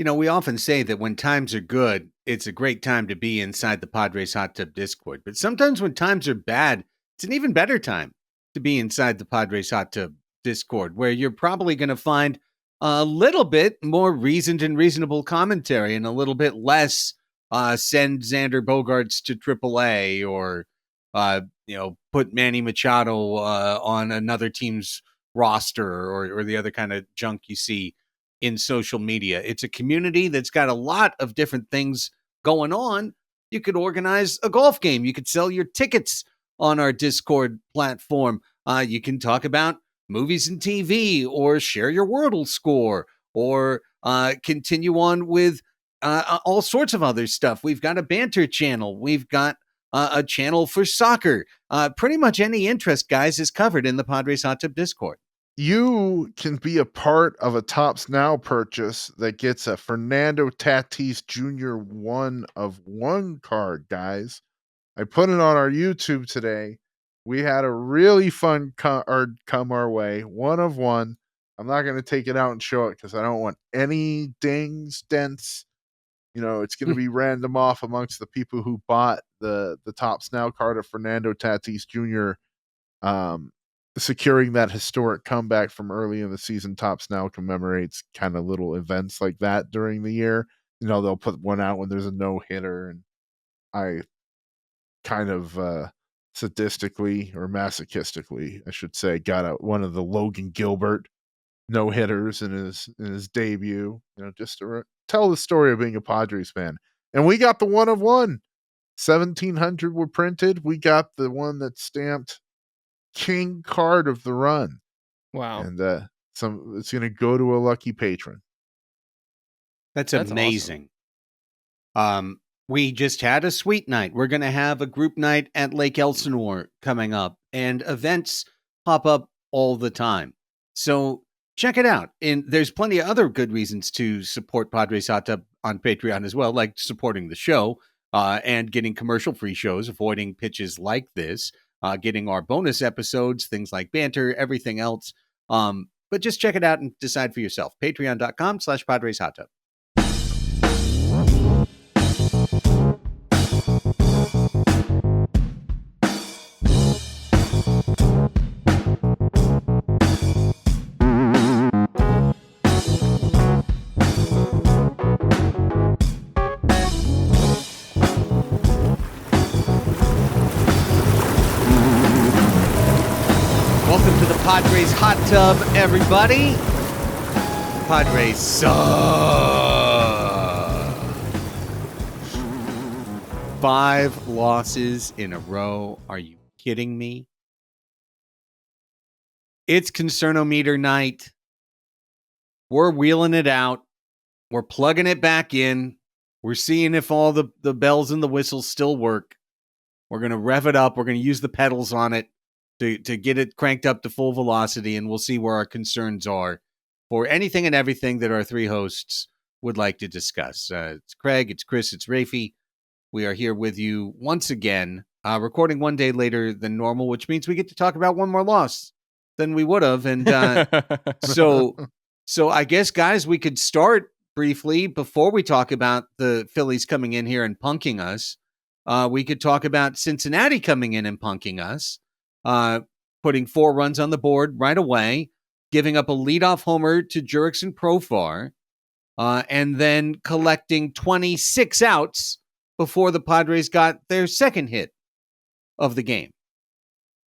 We often say that when times are good, it's a great time to be inside the Padres Hot Tub Discord. But sometimes when times are bad, it's an even better time to be inside the Padres Hot Tub Discord, where you're probably going to find a little bit more reasoned and reasonable commentary and a little bit less send Xander Bogaerts to AAA or, put Manny Machado on another team's roster or the other kind of junk you see in social media. It's a community that's got a lot of different things going on. You could organize a golf game. You could sell your tickets on our Discord platform. You can talk about movies and TV or share your Wordle score or continue on with all sorts of other stuff. We've got a banter channel. We've got a channel for soccer. Pretty much any interest, guys, is covered in the Padres Hot Tub Discord. You can be a part of a Tops Now purchase that gets a Fernando Tatis Jr. 1-of-1 card, guys. I put it on our YouTube today. We had a really fun card come our way, 1-of-1. I'm not going to take it out and show it because I don't want any dings, dents. It's going to be random off amongst the people who bought the Tops Now card of Fernando Tatis Jr. Securing that historic comeback from early in the season. Tops Now commemorates kind of little events like that during the year. They'll put one out when there's a no-hitter, and I kind of sadistically or masochistically, I should say, got one of the Logan Gilbert no-hitters in his debut, just to tell the story of being a Padres fan. And we got the 1-of-1. 1,700 were printed. We got the one that's stamped King card of the run. Wow. And it's going to go to a lucky patron. That's amazing. Awesome. We just had a sweet night. We're going to have a group night at Lake Elsinore coming up, and events pop up all the time. So check it out. And there's plenty of other good reasons to support Padres Hot Tub on Patreon as well, like supporting the show and getting commercial-free shows, avoiding pitches like this. Getting our bonus episodes, things like banter, everything else. But just check it out and decide for yourself. Patreon.com/Padres Hot Tub. Padres Hot Tub, everybody. Padres suck. 5 losses in a row. Are you kidding me? It's Concernometer night. We're wheeling it out. We're plugging it back in. We're seeing if all the bells and the whistles still work. We're going to rev it up. We're going to use the pedals on it to get it cranked up to full velocity, and we'll see where our concerns are for anything and everything that our 3 hosts would like to discuss. It's Craig, it's Chris, it's Raphie. We are here with you once again, recording one day later than normal, which means we get to talk about one more loss than we would have. And so I guess, guys, we could start briefly before we talk about the Phillies coming in here and punking us. We could talk about Cincinnati coming in and punking us. Putting 4 runs on the board right away, giving up a leadoff homer to Jurickson Profar, and then collecting 26 outs before the Padres got their second hit of the game.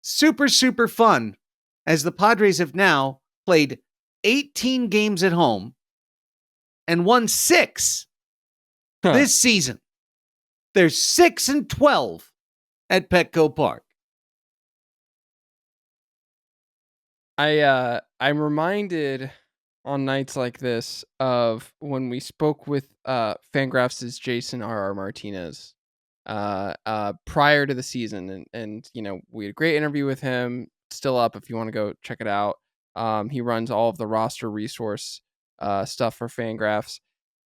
Super, super fun, as the Padres have now played 18 games at home and won 6 this season. They're 6-12 at Petco Park. I'm reminded on nights like this of when we spoke with Fangraphs' Jason R.R. Martinez prior to the season, and we had a great interview with him. Still up if you want to go check it out. He runs all of the roster resource stuff for Fangraphs,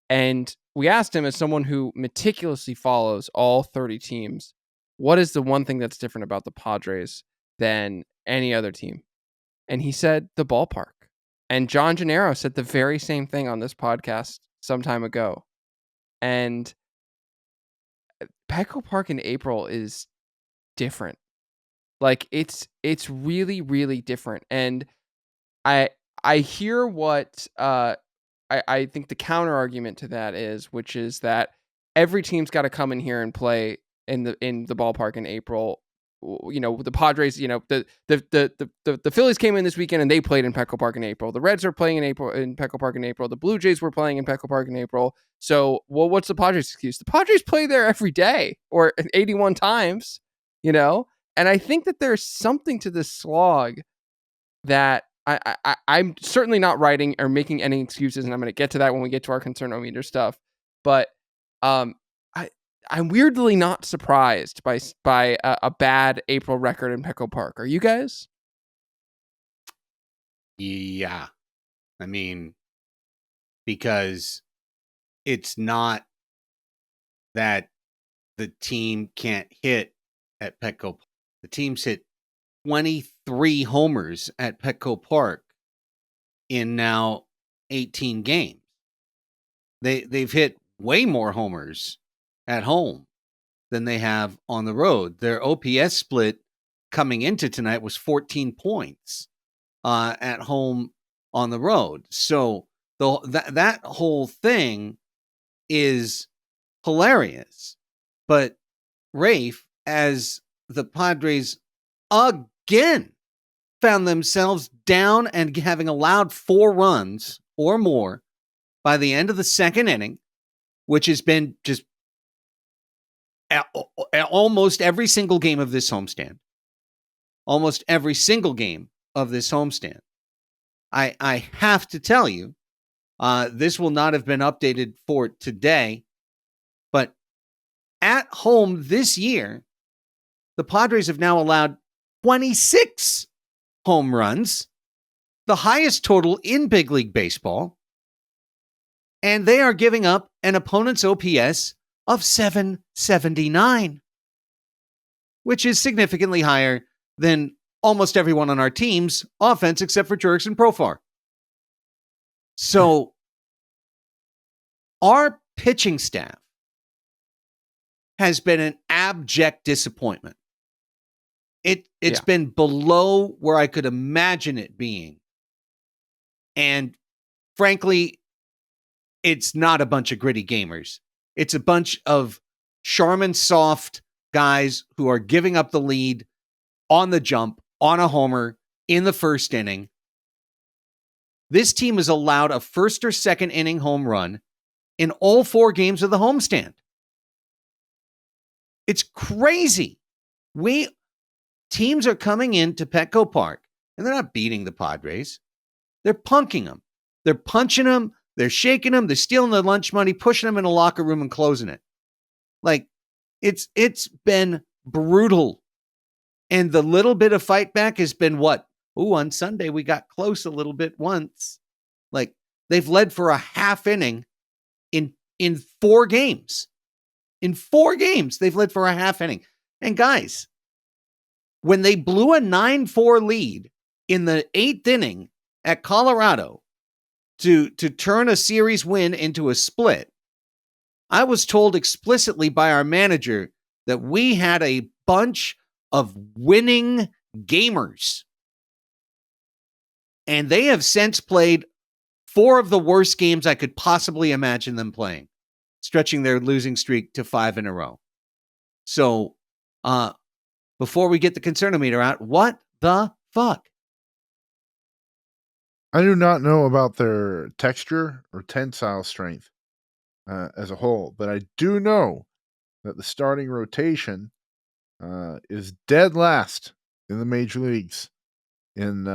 and we asked him, as someone who meticulously follows all 30 teams, what is the one thing that's different about the Padres than any other team? And he said the ballpark. And John Gennaro said the very same thing on this podcast some time ago. And Petco Park in April is different. Like it's really, really different. And I hear what I think the counter argument to that is, which is that every team's got to come in here and play in the ballpark in April. The Padres, the Phillies came in this weekend and they played in Petco Park in April. The Reds are playing in Petco Park in April. The Blue Jays were playing in Petco Park in April. So, what's the Padres' excuse? The Padres play there every day or 81 times, And I think that there's something to this slog that I'm certainly not writing or making any excuses, and I'm going to get to that when we get to our concernometer stuff. But I'm weirdly not surprised by a bad April record in Petco Park. Are you guys? Yeah. I mean, because it's not that the team can't hit at Petco Park. The team's hit 23 homers at Petco Park in now 18 games. They've hit way more homers at home than they have on the road. Their OPS split coming into tonight was 14 points at home on the road. So that whole thing is hilarious. But Rafe, as the Padres again found themselves down and having allowed 4 runs or more by the end of the second inning, which has been just almost every single game of this homestand. Almost every single game of this homestand. I have to tell you, this will not have been updated for today, but at home this year, the Padres have now allowed 26 home runs, the highest total in big league baseball, and they are giving up an opponent's OPS of 779, which is significantly higher than almost everyone on our team's offense except for Jurickson Profar. So our pitching staff has been an abject disappointment. It's been below where I could imagine it being. And frankly, it's not a bunch of gritty gamers. It's a bunch of Charmin soft guys who are giving up the lead on the jump, on a homer in the first inning. This team has allowed a first or second inning home run in all 4 games of the homestand. It's crazy. Teams are coming into Petco Park, and they're not beating the Padres. They're punking them. They're punching them. They're shaking them. They're stealing their lunch money, pushing them in a locker room and closing it. Like, it's been brutal. And the little bit of fight back has been what? On Sunday, we got close a little bit once. Like, they've led for a half inning in 4 games. In 4 games, they've led for a half inning. And guys, when they blew a 9-4 lead in the 8th inning at Colorado to turn a series win into a split, I was told explicitly by our manager that we had a bunch of winning gamers. And they have since played 4 of the worst games I could possibly imagine them playing, stretching their losing streak to 5 in a row. So, before we get the concernometer out, what the fuck? I do not know about their texture or tensile strength as a whole, but I do know that the starting rotation is dead last in the major leagues in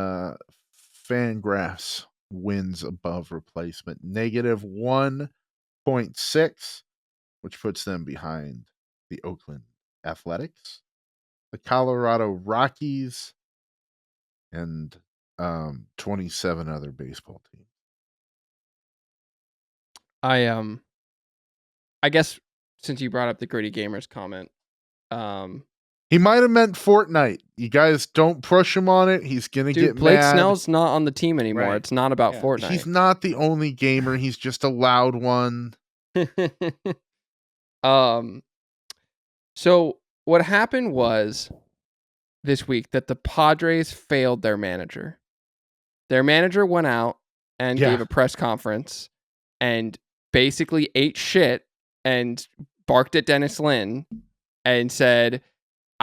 Fangraphs wins above replacement, negative 1.6, which puts them behind the Oakland Athletics, the Colorado Rockies, and 27 other baseball teams. I guess since you brought up the gritty gamers comment, He might have meant Fortnite. You guys don't push him on it. He's gonna get Blake mad. Snell's not on the team anymore. Right. It's not about Yeah. Fortnite. He's not the only gamer. He's just a loud one. So what happened was this week that the Padres failed their manager. Their manager went out and gave a press conference and basically ate shit and barked at Dennis Lin and said,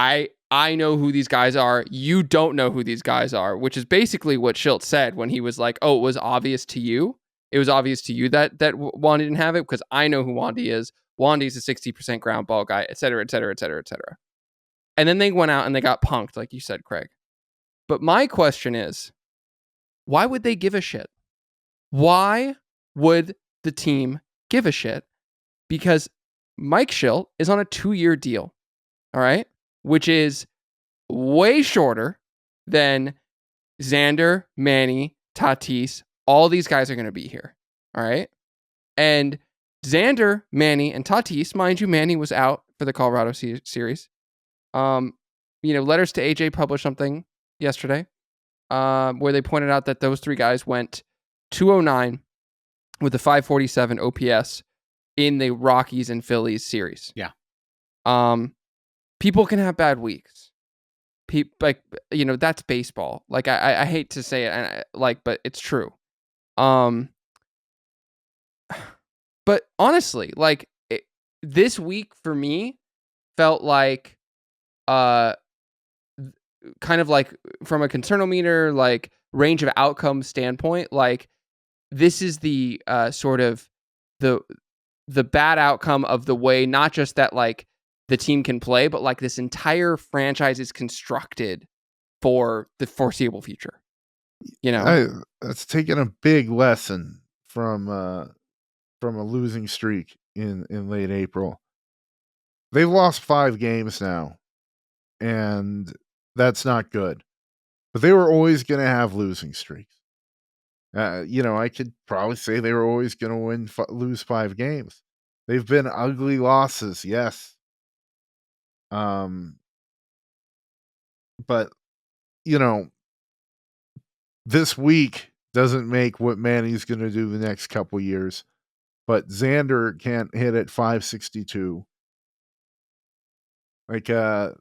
I know who these guys are. You don't know who these guys are, which is basically what Shildt said when he was like, oh, it was obvious to you. It was obvious to you that Wandy didn't have it because I know who Wandy is. Wandy's a 60% ground ball guy, et cetera, et cetera, et cetera, et cetera. And then they went out and they got punked, like you said, Craig. But my question is, why would they give a shit? Why would the team give a shit? Because Mike Shildt is on a 2-year deal, all right? Which is way shorter than Xander, Manny, Tatis. All these guys are going to be here, all right? And Xander, Manny, and Tatis, mind you, Manny was out for the Colorado series. Letters to AJ published something yesterday where they pointed out that those 3 guys went 209 with a 547 OPS in the Rockies and Phillies series. Yeah. People can have bad weeks. That's baseball. Like I hate to say it, but it's true. But honestly, this week for me felt like, kind of like from a concernometer, like range of outcome standpoint, like this is the sort of the bad outcome of the way, not just that like the team can play, but like this entire franchise is constructed for the foreseeable future. That's taken a big lesson from a losing streak in late April. They've lost 5 games now, and that's not good. But they were always going to have losing streaks. I could probably say they were always going to lose 5 games. They've been ugly losses, yes. But this week doesn't make what Manny's going to do the next couple years. But Xander can't hit at 562. Like my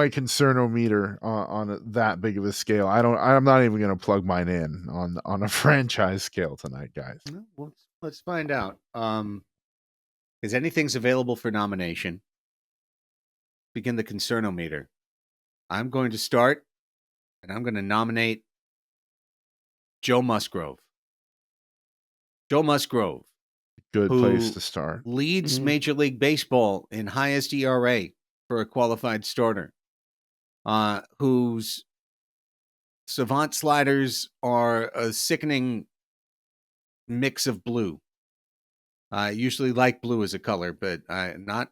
concernometer on that big of a scale. I'm not even going to plug mine in on a franchise scale tonight, guys. Well, let's find out. Is anything's available for nomination? Begin the concernometer. I'm going to start, and I'm going to nominate Joe Musgrove. Joe Musgrove. Good place to start. Leads Major League Baseball in highest ERA for a qualified starter. Whose savant sliders are a sickening mix of blue. I usually like blue as a color, but not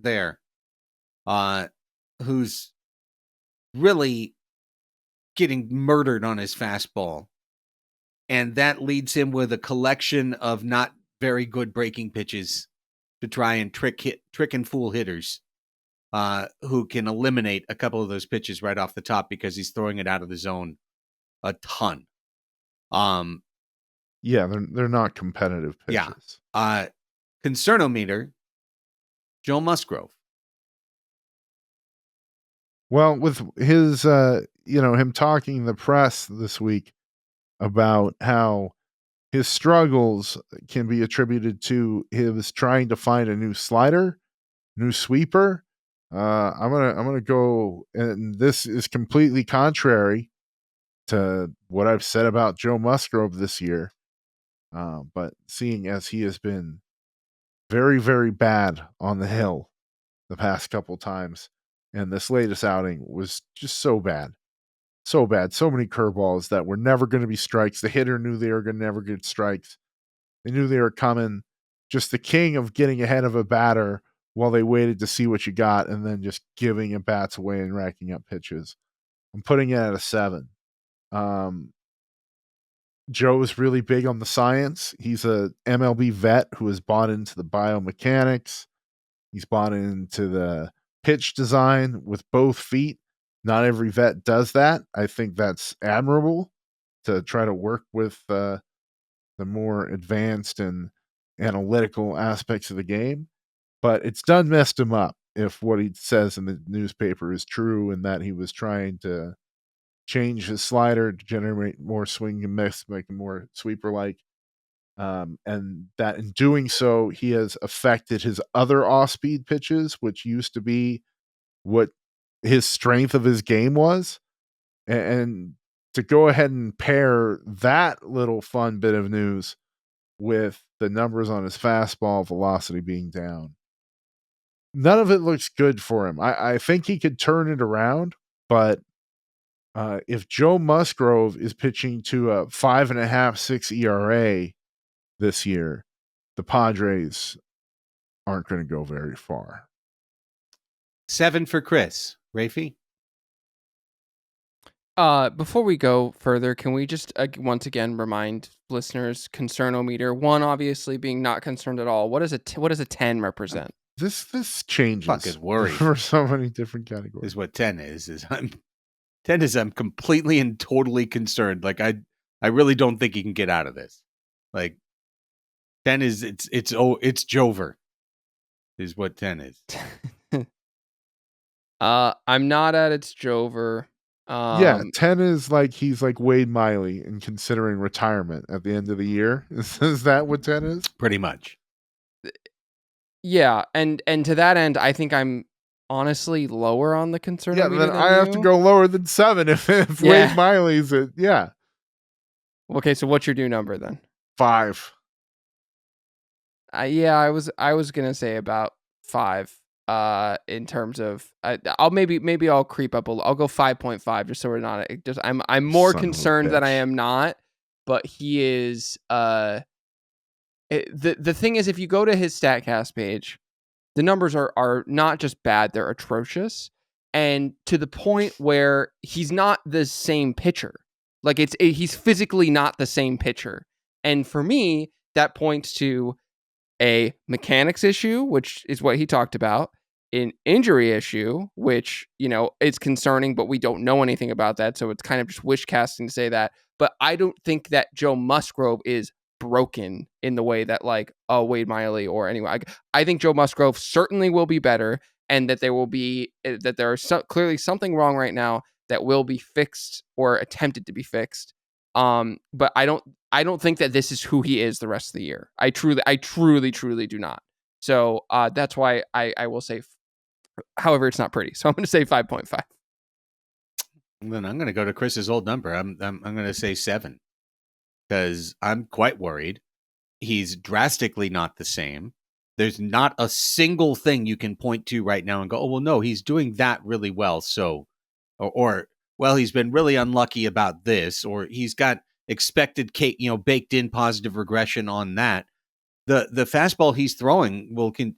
there. Who's really getting murdered on his fastball. And that leads him with a collection of not very good breaking pitches to try and trick and fool hitters who can eliminate a couple of those pitches right off the top because he's throwing it out of the zone a ton. Yeah, they're not competitive pitches. Yeah. Concernometer, Joe Musgrove. Well, with his him talking in the press this week about how his struggles can be attributed to his trying to find a new slider, new sweeper. I'm gonna go, and this is completely contrary to what I've said about Joe Musgrove this year. But seeing as he has been very, very bad on the hill the past couple times, and this latest outing was just so bad. So bad. So many curveballs that were never going to be strikes. The hitter knew they were going to never get strikes. They knew they were coming. Just the king of getting ahead of a batter while they waited to see what you got and then just giving at bats away and racking up pitches. I'm putting it at a 7. Joe is really big on the science. He's a MLB vet who has bought into the biomechanics. He's bought into the pitch design with both feet. Not every vet does that. I think that's admirable to try to work with the more advanced and analytical aspects of the game. But it's done messed him up if what he says in the newspaper is true and that he was trying to change his slider to generate more swing and miss, make him more sweeper-like. And that in doing so, he has affected his other off-speed pitches, which used to be what his strength of his game was. And to go ahead and pair that little fun bit of news with the numbers on his fastball velocity being down, none of it looks good for him. I think he could turn it around, but if Joe Musgrove is pitching to a 5.5, 6 ERA this year, the Padres aren't going to go very far. 7 for Chris. Raphie? Before we go further, can we just once again remind listeners concernometer? 1 obviously being not concerned at all. What does a 10 represent? This changes Fucking worried for so many different categories. Is what 10 is I'm completely and totally concerned. Like I really don't think he can get out of this. Like 10 is it's Jover is what 10 is. I'm not at its Jover. 10 is like he's like Wade Miley and considering retirement at the end of the year. Is that what 10 is? Pretty much. Yeah, and to that end, I think I'm honestly lower on the concern. Yeah, then I have to go lower than 7 if Wade Miley's it. Yeah. Okay, so what's your new number then? 5. Yeah, I was gonna say about 5. In terms of, I'll maybe I'll creep up a little. I'll go 5.5 just so we're not just. I'm more concerned than I am not. But he is. The thing is, if you go to his StatCast page, the numbers are not just bad; they're atrocious, and to the point where he's not the same pitcher. Like he's physically not the same pitcher, and for me, that points to a mechanics issue, which is what he talked about, an injury issue, which, is concerning, but we don't know anything about that. So it's kind of just wish casting to say that. But I don't think that Joe Musgrove is broken in the way that Wade Miley or anyone. I think Joe Musgrove certainly will be better, and that there is clearly something wrong right now that will be fixed or attempted to be fixed. But I don't think that this is who he is the rest of the year. I truly do not. So that's why I will say, however, it's not pretty. So I'm going to say 5.5. Then I'm going to go to Chris's old number. I'm going to say 7 because I'm quite worried. He's drastically not the same. There's not a single thing you can point to right now and go, oh, well, no, he's doing that really well. So, or well, he's been really unlucky about this, or he's got expected, baked in positive regression on that. The fastball he's throwing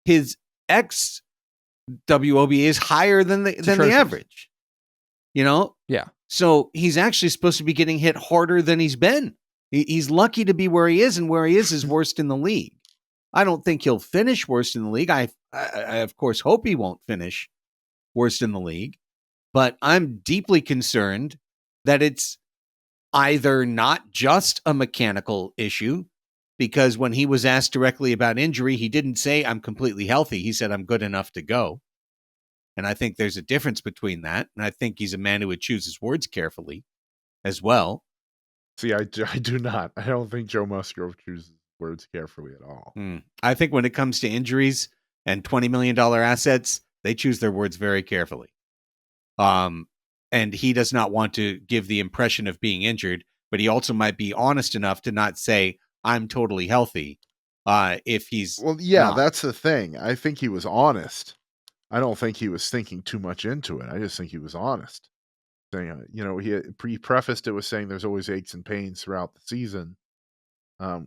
his XWOB is higher than the average. Yeah. So he's actually supposed to be getting hit harder than he's been. He's lucky to be where he is, and where he is worst in the league. I don't think he'll finish worst in the league. I of course hope he won't finish worst in the league, but I'm deeply concerned that it's either not just a mechanical issue, because when he was asked directly about injury, he didn't say I'm completely healthy. He said I'm good enough to go. And I think there's a difference between that. And I think he's a man who would choose his words carefully as well. See, I do not. I don't think Joe Musgrove chooses words carefully at all. I think when it comes to injuries and $20 million assets, they choose their words very carefully. And he does not want to give the impression of being injured, but he also might be honest enough to not say, I'm totally healthy. If he's not. That's the thing. I think he was honest. I don't think he was thinking too much into it. I just think he was honest. Saying, he prefaced it with saying there's always aches and pains throughout the season,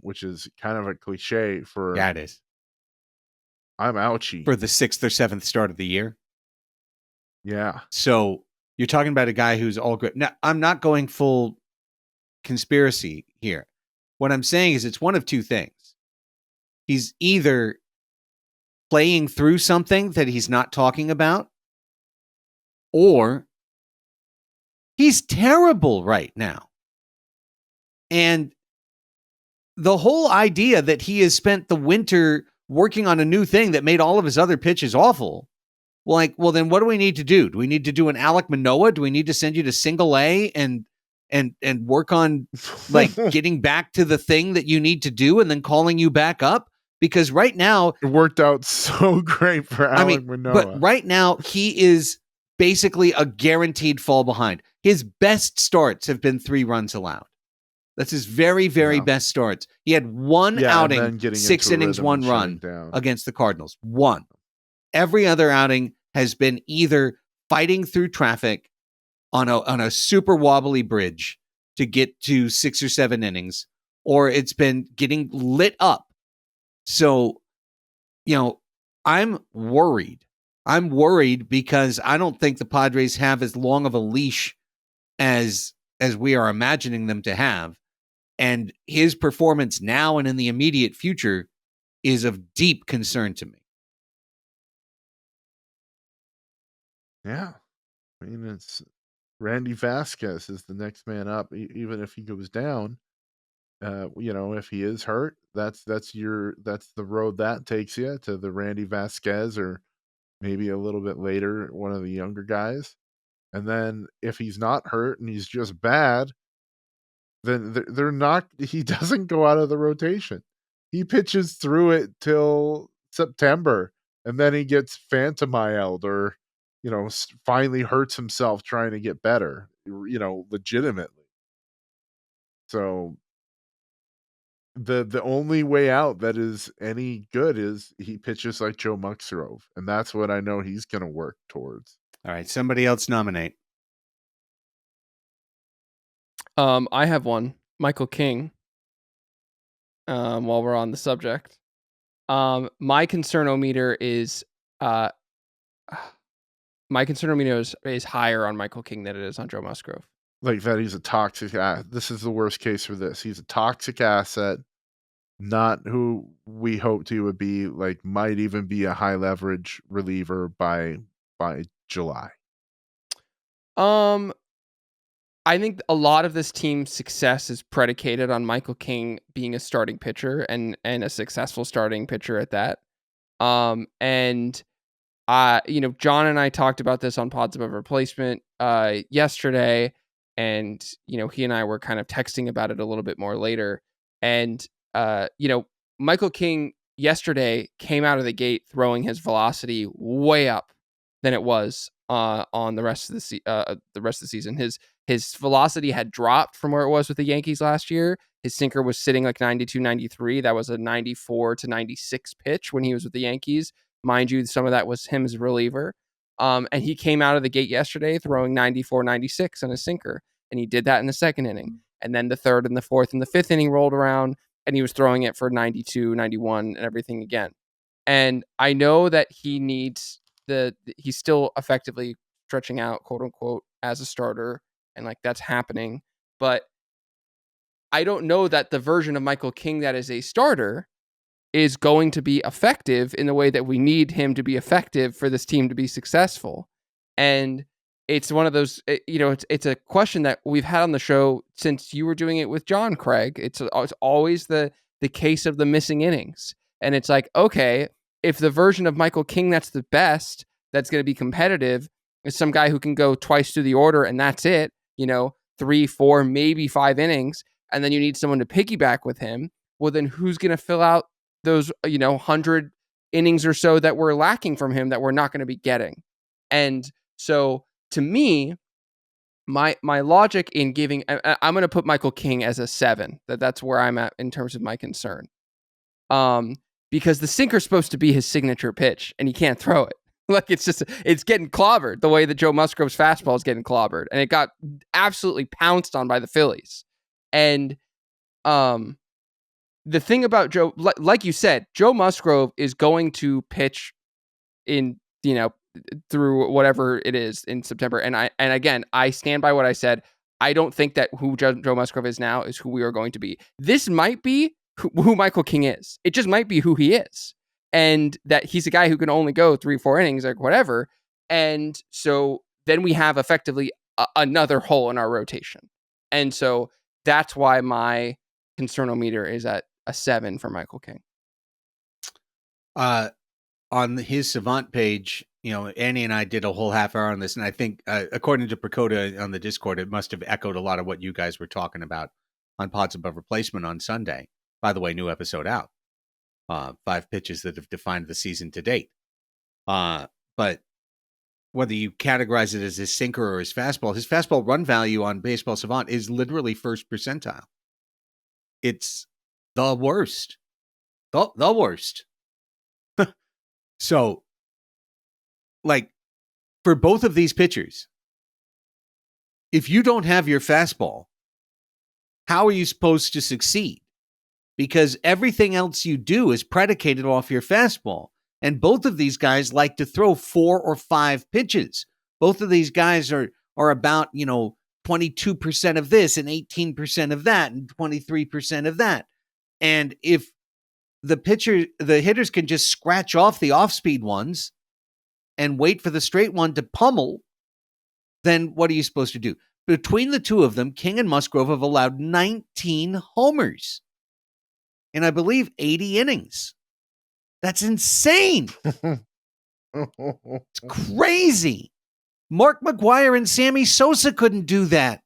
which is kind of a cliche for. Yeah, it is. I'm ouchie for the 6th or 7th start of the year. Yeah. So you're talking about a guy who's all good. Now, I'm not going full conspiracy here. What I'm saying is it's one of two things. He's either playing through something that he's not talking about, or he's terrible right now. And the whole idea that he has spent the winter working on a new thing that made all of his other pitches awful. Well, then what do we need to do? Do we need to do an Alek Manoah? Do we need to send you to single A and work on like getting back to the thing that you need to do and then calling you back up? Because right now it worked out so great for Alek Manoah. But right now he is basically a guaranteed fall behind. His best starts have been 3 runs allowed. That's his very, very best starts. He had one outing, 6 innings, 1 run against the Cardinals. One. Every other outing has been either fighting through traffic on a super wobbly bridge to get to 6 or 7 innings, or it's been getting lit up. So, I'm worried. I'm worried because I don't think the Padres have as long of a leash as we are imagining them to have. And his performance now and in the immediate future is of deep concern to me. Yeah. I mean, it's Randy Vasquez is the next man up, even if he goes down. If he is hurt, that's the road that takes you to the Randy Vasquez, or maybe a little bit later, one of the younger guys. And then if he's not hurt and he's just bad, then they're not. He doesn't go out of the rotation. He pitches through it till September, and then he gets phantomiled or finally hurts himself trying to get better, legitimately. So the only way out that is any good is he pitches like Joe Musgrove, and that's what I know he's going to work towards. All right, somebody else nominate. I have one, Michael King. While we're on the subject, my concernometer is is higher on Michael King than it is on Joe Musgrove. Like that, he's a toxic. This is the worst case for this. He's a toxic asset, not who we hoped he would be. Like, might even be a high leverage reliever by July. I think a lot of this team's success is predicated on Michael King being a starting pitcher and a successful starting pitcher at that. John and I talked about this on Pods Above Replacement yesterday, and he and I were kind of texting about it a little bit more later. And Michael King yesterday came out of the gate throwing his velocity way up than it was on the rest of the season. His velocity had dropped from where it was with the Yankees last year. His sinker was sitting like 92, 93. That was a 94 to 96 pitch when he was with the Yankees. Mind you, some of that was him as a reliever. And he came out of the gate yesterday throwing 94, 96 on his sinker. And he did that in the second inning. And then the third and the fourth and the fifth inning rolled around, and he was throwing it for 92, 91 and everything again. And I know that he needs he's still effectively stretching out, quote unquote, as a starter. And like that's happening. But I don't know that the version of Michael King that is a starter is going to be effective in the way that we need him to be effective for this team to be successful. And it's one of those, it's a question that we've had on the show since you were doing it with John, Craig. It's always the case of the missing innings. And it's like, okay, if the version of Michael King that's the best, that's going to be competitive, is some guy who can go twice through the order and that's it, 3, 4, maybe 5 innings, and then you need someone to piggyback with him, well, then who's going to fill out those, 100 innings or so that we're lacking from him that we're not going to be getting? And so to me, my logic in giving, I'm going to put Michael King as a 7. That's where I'm at in terms of my concern. Because the sinker's supposed to be his signature pitch and he can't throw it. Like it's getting clobbered the way that Joe Musgrove's fastball is getting clobbered, and it got absolutely pounced on by the Phillies. And the thing about Joe, like you said, Joe Musgrove is going to pitch in through whatever it is in September. And again, I stand by what I said. I don't think that who Joe Musgrove is now is who we are going to be. This might be who Michael King is. It just might be who he is. and that he's a guy who can only go 3-4 innings, like whatever. And so then we have effectively another hole in our rotation. And so that's why my concernometer is at a 7 for Michael King. On his Savant page, Annie and I did a whole half hour on this, and I think, according to Prakoda on the Discord, it must have echoed a lot of what you guys were talking about on Pods Above Replacement on Sunday. By the way, new episode out. 5 pitches that have defined the season to date. But whether you categorize it as his sinker or his fastball run value on Baseball Savant is literally first percentile. It's the worst. The worst. So, like, for both of these pitchers, if you don't have your fastball, how are you supposed to succeed? Because everything else you do is predicated off your fastball. And both of these guys like to throw 4 or 5 pitches. Both of these guys are about, 22% of this and 18% of that and 23% of that. And if the hitters can just scratch off the off-speed ones and wait for the straight one to pummel, then what are you supposed to do? Between the two of them, King and Musgrove have allowed 19 homers in, I believe, 80 innings. That's insane. It's crazy. Mark McGwire and Sammy Sosa couldn't do that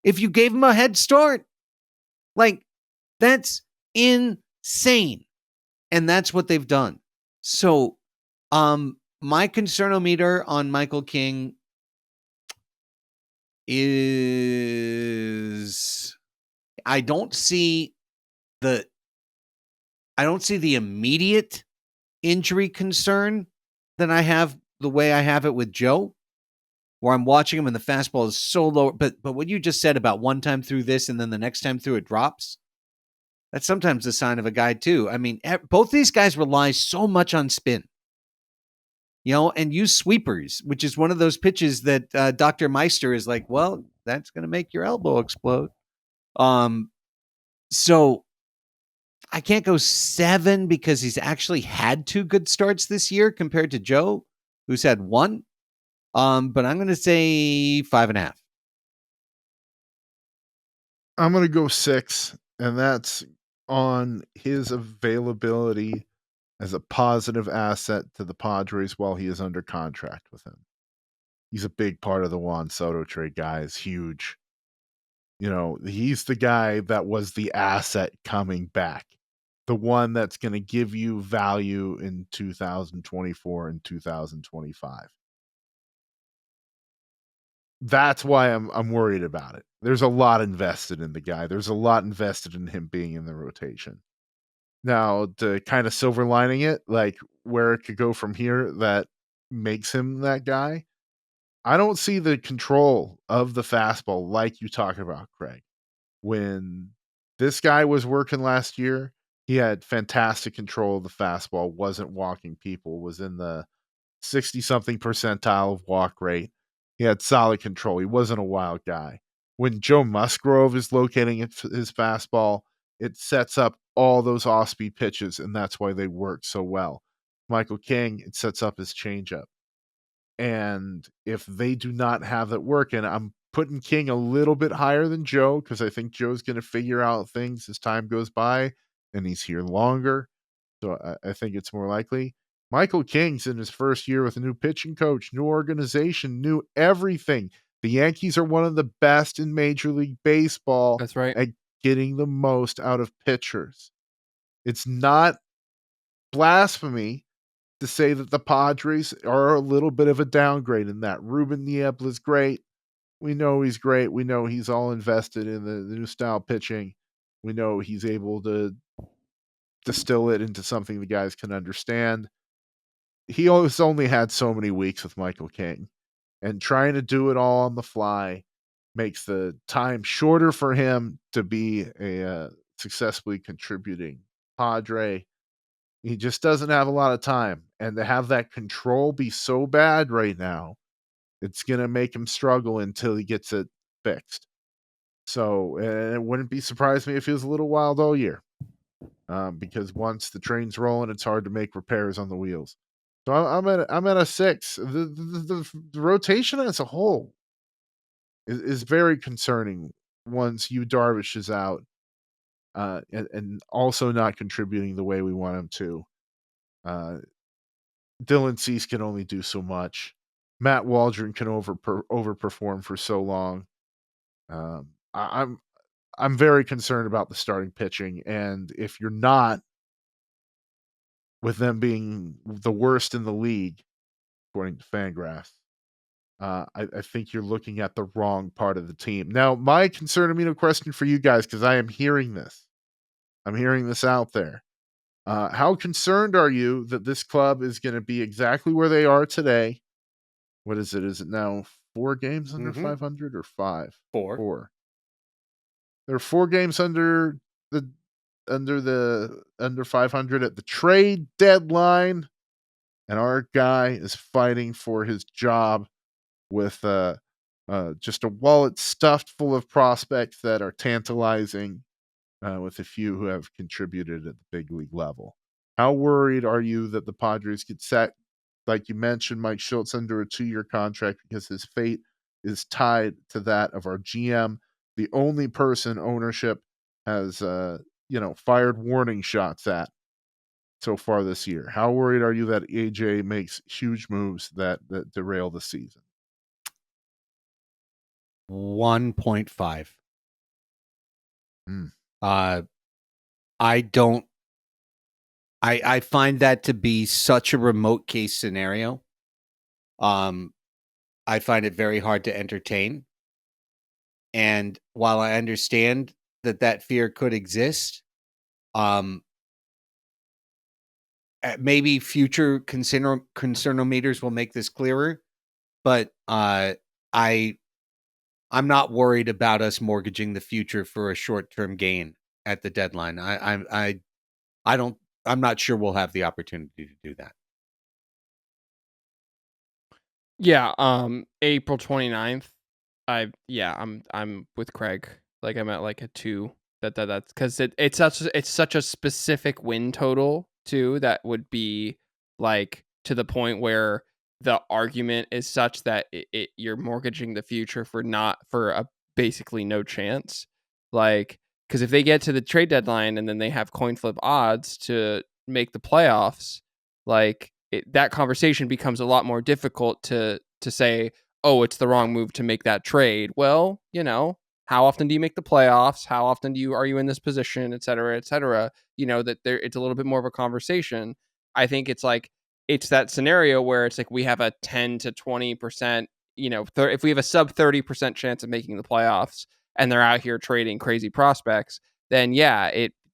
if you gave them a head start. Like, that's insane. And that's what they've done. So, my concernometer on Michael King is I don't see the immediate injury concern that I have the way I have it with Joe, where I'm watching him and the fastball is so low. But what you just said about one time through this and then the next time through it drops, that's sometimes a sign of a guy too. I mean, both these guys rely so much on spin, and use sweepers, which is one of those pitches that Dr. Meister is like, well, that's going to make your elbow explode. So I can't go 7 because he's actually had 2 good starts this year compared to Joe, who's had 1. But I'm going to say 5.5. I'm going to go 6, and that's on his availability as a positive asset to the Padres while he is under contract with him. He's a big part of the Juan Soto trade, guys. Huge. He's the guy that was the asset coming back. The one that's going to give you value in 2024 and 2025. That's why I'm worried about it. There's a lot invested in the guy. There's a lot invested in him being in the rotation. Now, to kind of silver lining it, like where it could go from here that makes him that guy, I don't see the control of the fastball like you talk about, Craig. When this guy was working last year, he had fantastic control of the fastball, wasn't walking people, was in the 60-something percentile of walk rate. He had solid control. He wasn't a wild guy. When Joe Musgrove is locating his fastball, it sets up all those off-speed pitches, and that's why they work so well. Michael King, it sets up his changeup. And if they do not have it working, I'm putting King a little bit higher than Joe because I think Joe's going to figure out things as time goes by, and he's here longer. So I think it's more likely. Michael King's in his first year with a new pitching coach, new organization, new everything. The Yankees are one of the best in Major League Baseball. That's right. At getting the most out of pitchers. It's not blasphemy to say that the Padres are a little bit of a downgrade in that. Ruben Niebla is great. We know he's great. We know he's all invested in the new style pitching. We know he's able to distill it into something the guys can understand. He always only had so many weeks with Michael King, and trying to do it all on the fly makes the time shorter for him to be a successfully contributing Padre. He just doesn't have a lot of time, and to have that control be so bad right now, it's going to make him struggle until he gets it fixed. So it wouldn't be surprised me if he was a little wild all year. because once the train's rolling, it's hard to make repairs on the wheels. So I'm at a 6. The rotation as a whole is very concerning once Yu Darvish is out, and also not contributing the way we want him to. Dylan Cease can only do so much. Matt Waldron can overperform for so long. I'm very concerned about the starting pitching, and if you're not, with them being the worst in the league, according to Fangraphs, I think you're looking at the wrong part of the team. Now, my concern amino question for you guys, because I am hearing this. I'm hearing this out there. How concerned are you that this club is going to be exactly where they are today? What is it? Is it now 4 games under 500 or 5? 4. 4. There are 4 games under 500 at the trade deadline, and our guy is fighting for his job with just a wallet stuffed full of prospects that are tantalizing, with a few who have contributed at the big league level. How worried are you that the Padres get set, like you mentioned, Mike Shildt under a 2-year contract because his fate is tied to that of our GM, the only person ownership has fired warning shots at so far this year? How worried are you that AJ makes huge moves that derail the season? 1.5. I find that to be such a remote case scenario. I find it very hard to entertain. And while I understand that fear could exist, maybe future concernometers will make this clearer. But I'm not worried about us mortgaging the future for a short-term gain at the deadline. I'm not sure we'll have the opportunity to do that. Yeah, April 29th. I'm with Craig. Like I'm at like a 2. That's because it's such a specific win total too that would be like to the point where the argument is such that you're mortgaging the future for a basically no chance. Like, because if they get to the trade deadline and then they have coin flip odds to make the playoffs, like that conversation becomes a lot more difficult to say, oh, it's the wrong move to make that trade. Well, how often do you make the playoffs? How often are you in this position, et cetera, et cetera? That it's a little bit more of a conversation. I think it's like, it's that scenario where it's like we have a 10 to 20%, if we have a sub 30% chance of making the playoffs and they're out here trading crazy prospects, then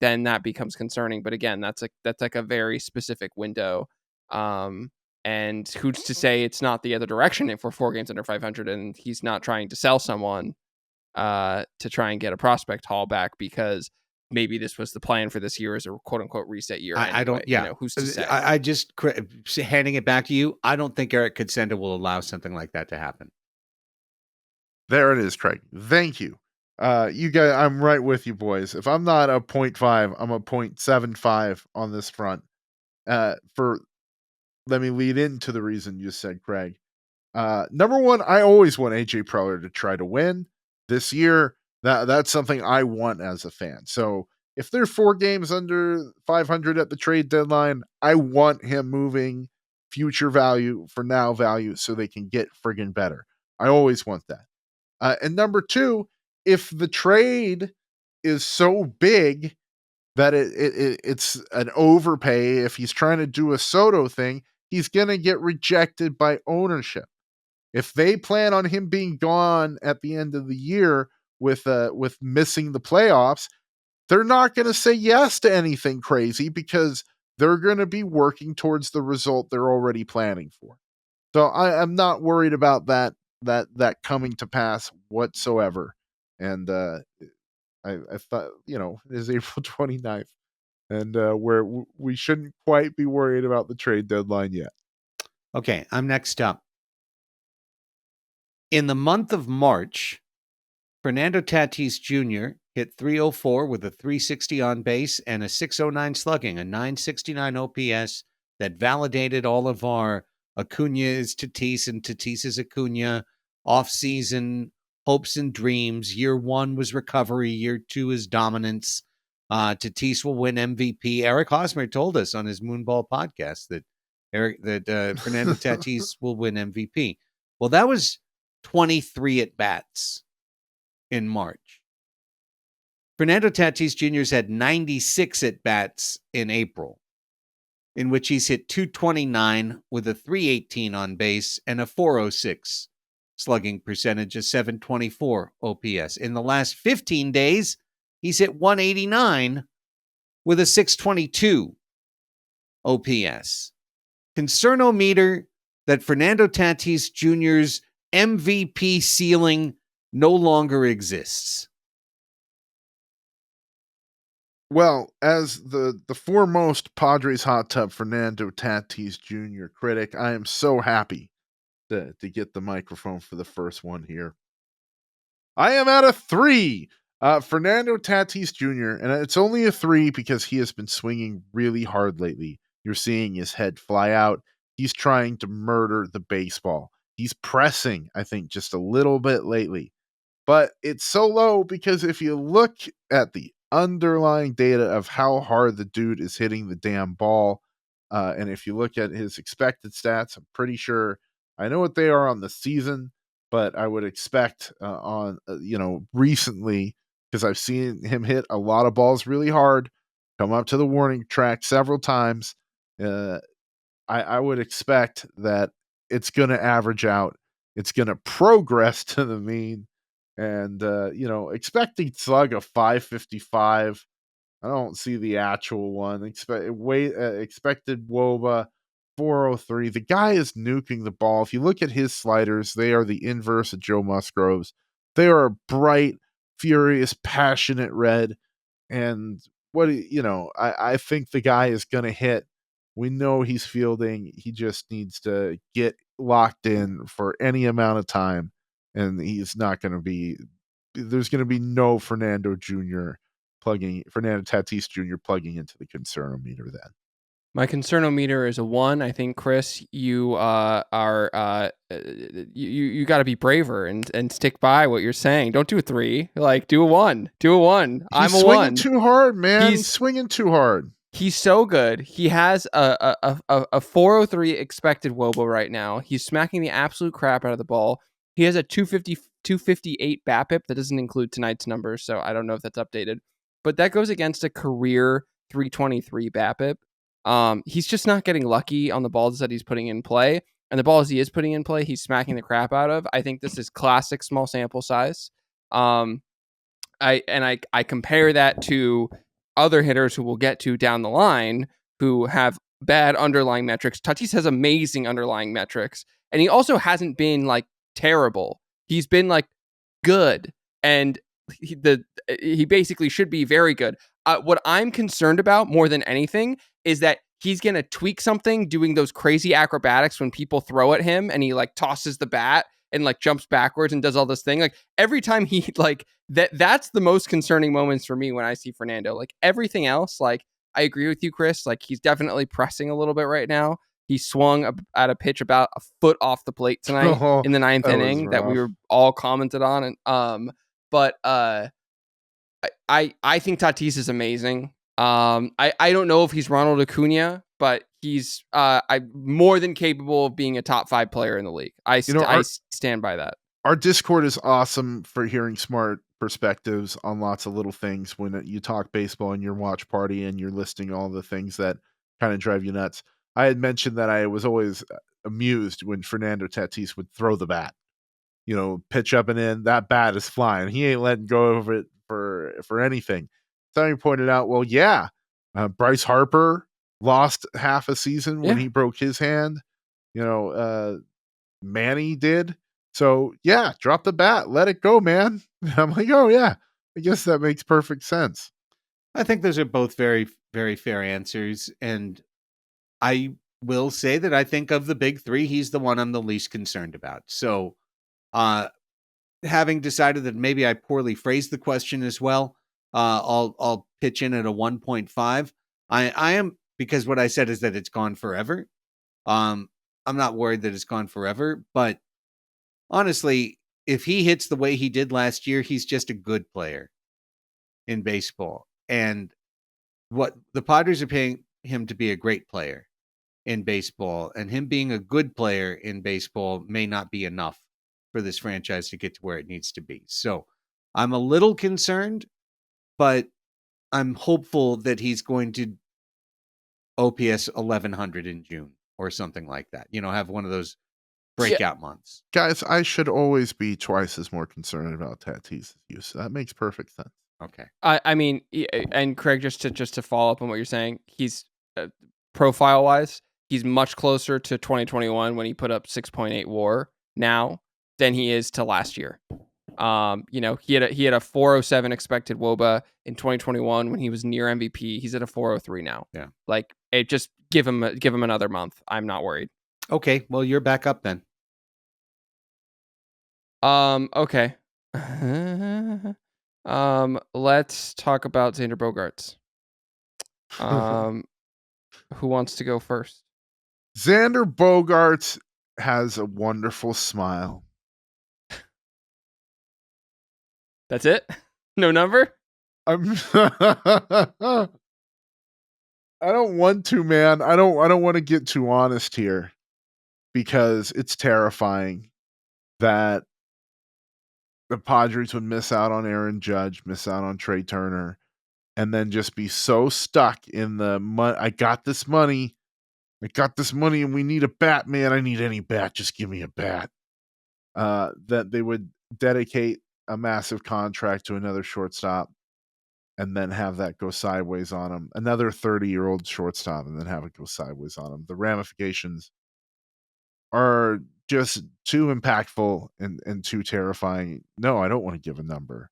then that becomes concerning. But again, that's like a very specific window. And who's to say it's not the other direction if we're 4 games under 500 and he's not trying to sell someone to try and get a prospect haul back because maybe this was the plan for this year as a quote unquote reset year. I don't. Yeah, who's to say? I just handing it back to you. I don't think Eric Kutsenda will allow something like that to happen. There it is, Craig. Thank you. You guys, I'm right with you, boys. If I'm not a 0.5, I'm a 0.75 on this front. Let me lead into the reason you said, Craig. Number one, I always want AJ Preller to try to win this year. That's something I want as a fan. So if they're 4 games under 500 at the trade deadline, I want him moving future value for now value so they can get friggin' better. I always want that. And number 2, if the trade is so big that it's an overpay, if he's trying to do a Soto thing, he's going to get rejected by ownership. If they plan on him being gone at the end of the year with missing the playoffs, they're not going to say yes to anything crazy because they're going to be working towards the result they're already planning for. So I'm not worried about that coming to pass whatsoever. And I thought, it is April 29th. And where we shouldn't quite be worried about the trade deadline yet. Okay, I'm next up. In the month of March, Fernando Tatis Jr. hit .304 with a .360 on base and a .609 slugging, a .969 OPS that validated all of our Acuna is Tatis and Tatis is Acuna off-season hopes and dreams. Year 1 was recovery. Year 2 is dominance. Tatis will win MVP. Eric Hosmer told us on his Moonball podcast that Fernando Tatis will win MVP. Well, that was 23 at-bats in March. Fernando Tatis Jr.'s had 96 at-bats in April, in which he's hit .229 with a .318 on base and a .406 slugging percentage, a .724 OPS. In the last 15 days, he's hit .189 with a .622 OPS. Concernometer that Fernando Tatis Jr.'s MVP ceiling no longer exists. Well, as the foremost Padres hot tub Fernando Tatis Jr. critic, I am so happy to get the microphone for the first one here. I am at a 3. Fernando Tatis Jr., and it's only a 3 because he has been swinging really hard lately. You're seeing his head fly out. He's trying to murder the baseball. He's pressing, I think, just a little bit lately. But it's so low because if you look at the underlying data of how hard the dude is hitting the damn ball, and if you look at his expected stats, I'm pretty sure I know what they are on the season, but I would expect recently, because I've seen him hit a lot of balls really hard, come up to the warning track several times. I would expect that it's going to average out. It's going to progress to the mean. And, expecting slug of 555. I don't see the actual one. Expected WOBA 403. The guy is nuking the ball. If you look at his sliders, they are the inverse of Joe Musgrove's. They are a bright, furious, passionate red. And I think the guy is going to hit. We know he's fielding. He just needs to get locked in for any amount of time. And he's not going to be. There's going to be no Fernando Tatis Jr. plugging into the concernometer then. My concernometer is a 1. I think, Chris, you you got to be braver and stick by what you're saying. Don't do a 3. Like, do a 1. Do a 1. I'm a 1. He's swinging too hard, man. He's swinging too hard. He's so good. He has a 403 expected WOBA right now. He's smacking the absolute crap out of the ball. He has a 258 BABIP. That doesn't include tonight's numbers, so I don't know if that's updated. But that goes against a career 323 BABIP. He's just not getting lucky on the balls that he's putting in play. And the balls he is putting in play, he's smacking the crap out of. I think this is classic small sample size. I compare that to other hitters who we'll get to down the line who have bad underlying metrics. Tatis has amazing underlying metrics. And he also hasn't been like terrible. He's been like good. And he basically should be very good. What I'm concerned about more than anything is that he's going to tweak something doing those crazy acrobatics when people throw at him and he like tosses the bat and like jumps backwards and does all this thing. Like every time he like that's the most concerning moments for me when I see Fernando. Like everything else, like I agree with you, Chris. Like he's definitely pressing a little bit right now. He swung at a pitch about a foot off the plate tonight in the 9th inning that we were all commented on. And but I think Tatis is amazing. I don't know if he's Ronald Acuna, but he's more than capable of being a top 5 player in the league. I stand by that. Our Discord is awesome for hearing smart perspectives on lots of little things when you talk baseball in your watch party and you're listing all the things that kind of drive you nuts. I had mentioned that I was always amused when Fernando Tatis would throw the bat. Pitch up and in, that bat is flying. He ain't letting go of it for anything. Somebody pointed out, well, yeah, Bryce Harper lost half a season when he broke his hand. Manny did. So, yeah, drop the bat. Let it go, man. I'm like, oh, yeah, I guess that makes perfect sense. I think those are both very, very fair answers. And I will say that I think of the big 3, he's the one I'm the least concerned about. So, having decided that maybe I poorly phrased the question as well, I'll pitch in at a 1.5. I am, because what I said is that it's gone forever. I'm not worried that it's gone forever, but honestly, if he hits the way he did last year, he's just a good player in baseball. And what the Padres are paying him to be a great player in baseball, and him being a good player in baseball may not be enough for this franchise to get to where it needs to be. So I'm a little concerned, but I'm hopeful that he's going to OPS 1100 in June or something like that. Have one of those breakout months. Guys, I should always be twice as more concerned about Tatis' use. That makes perfect sense. Okay. I mean, and Craig, just to follow up on what you're saying, he's profile wise, he's much closer to 2021 when he put up 6.8 WAR now than he is to last year. He had a 407 expected WOBA in 2021 when he was near MVP. He's at a 403 now. Yeah. Like, it just give him another month. I'm not worried. Okay, well, you're back up then. Okay. Let's talk about Xander Bogaerts. Who wants to go first? Xander Bogaerts has a wonderful smile. That's it? No number? I don't want to, man. I don't want to get too honest here, because it's terrifying that the Padres would miss out on Aaron Judge, miss out on Trey Turner, and then just be so stuck in the I got this money, and we need a bat, man. I need any bat. Just give me a bat. That they would dedicate a massive contract to another shortstop and then have that go sideways on him. Another 30-year-old shortstop and then have it go sideways on him. The ramifications are just too impactful and too terrifying. No, I don't want to give a number.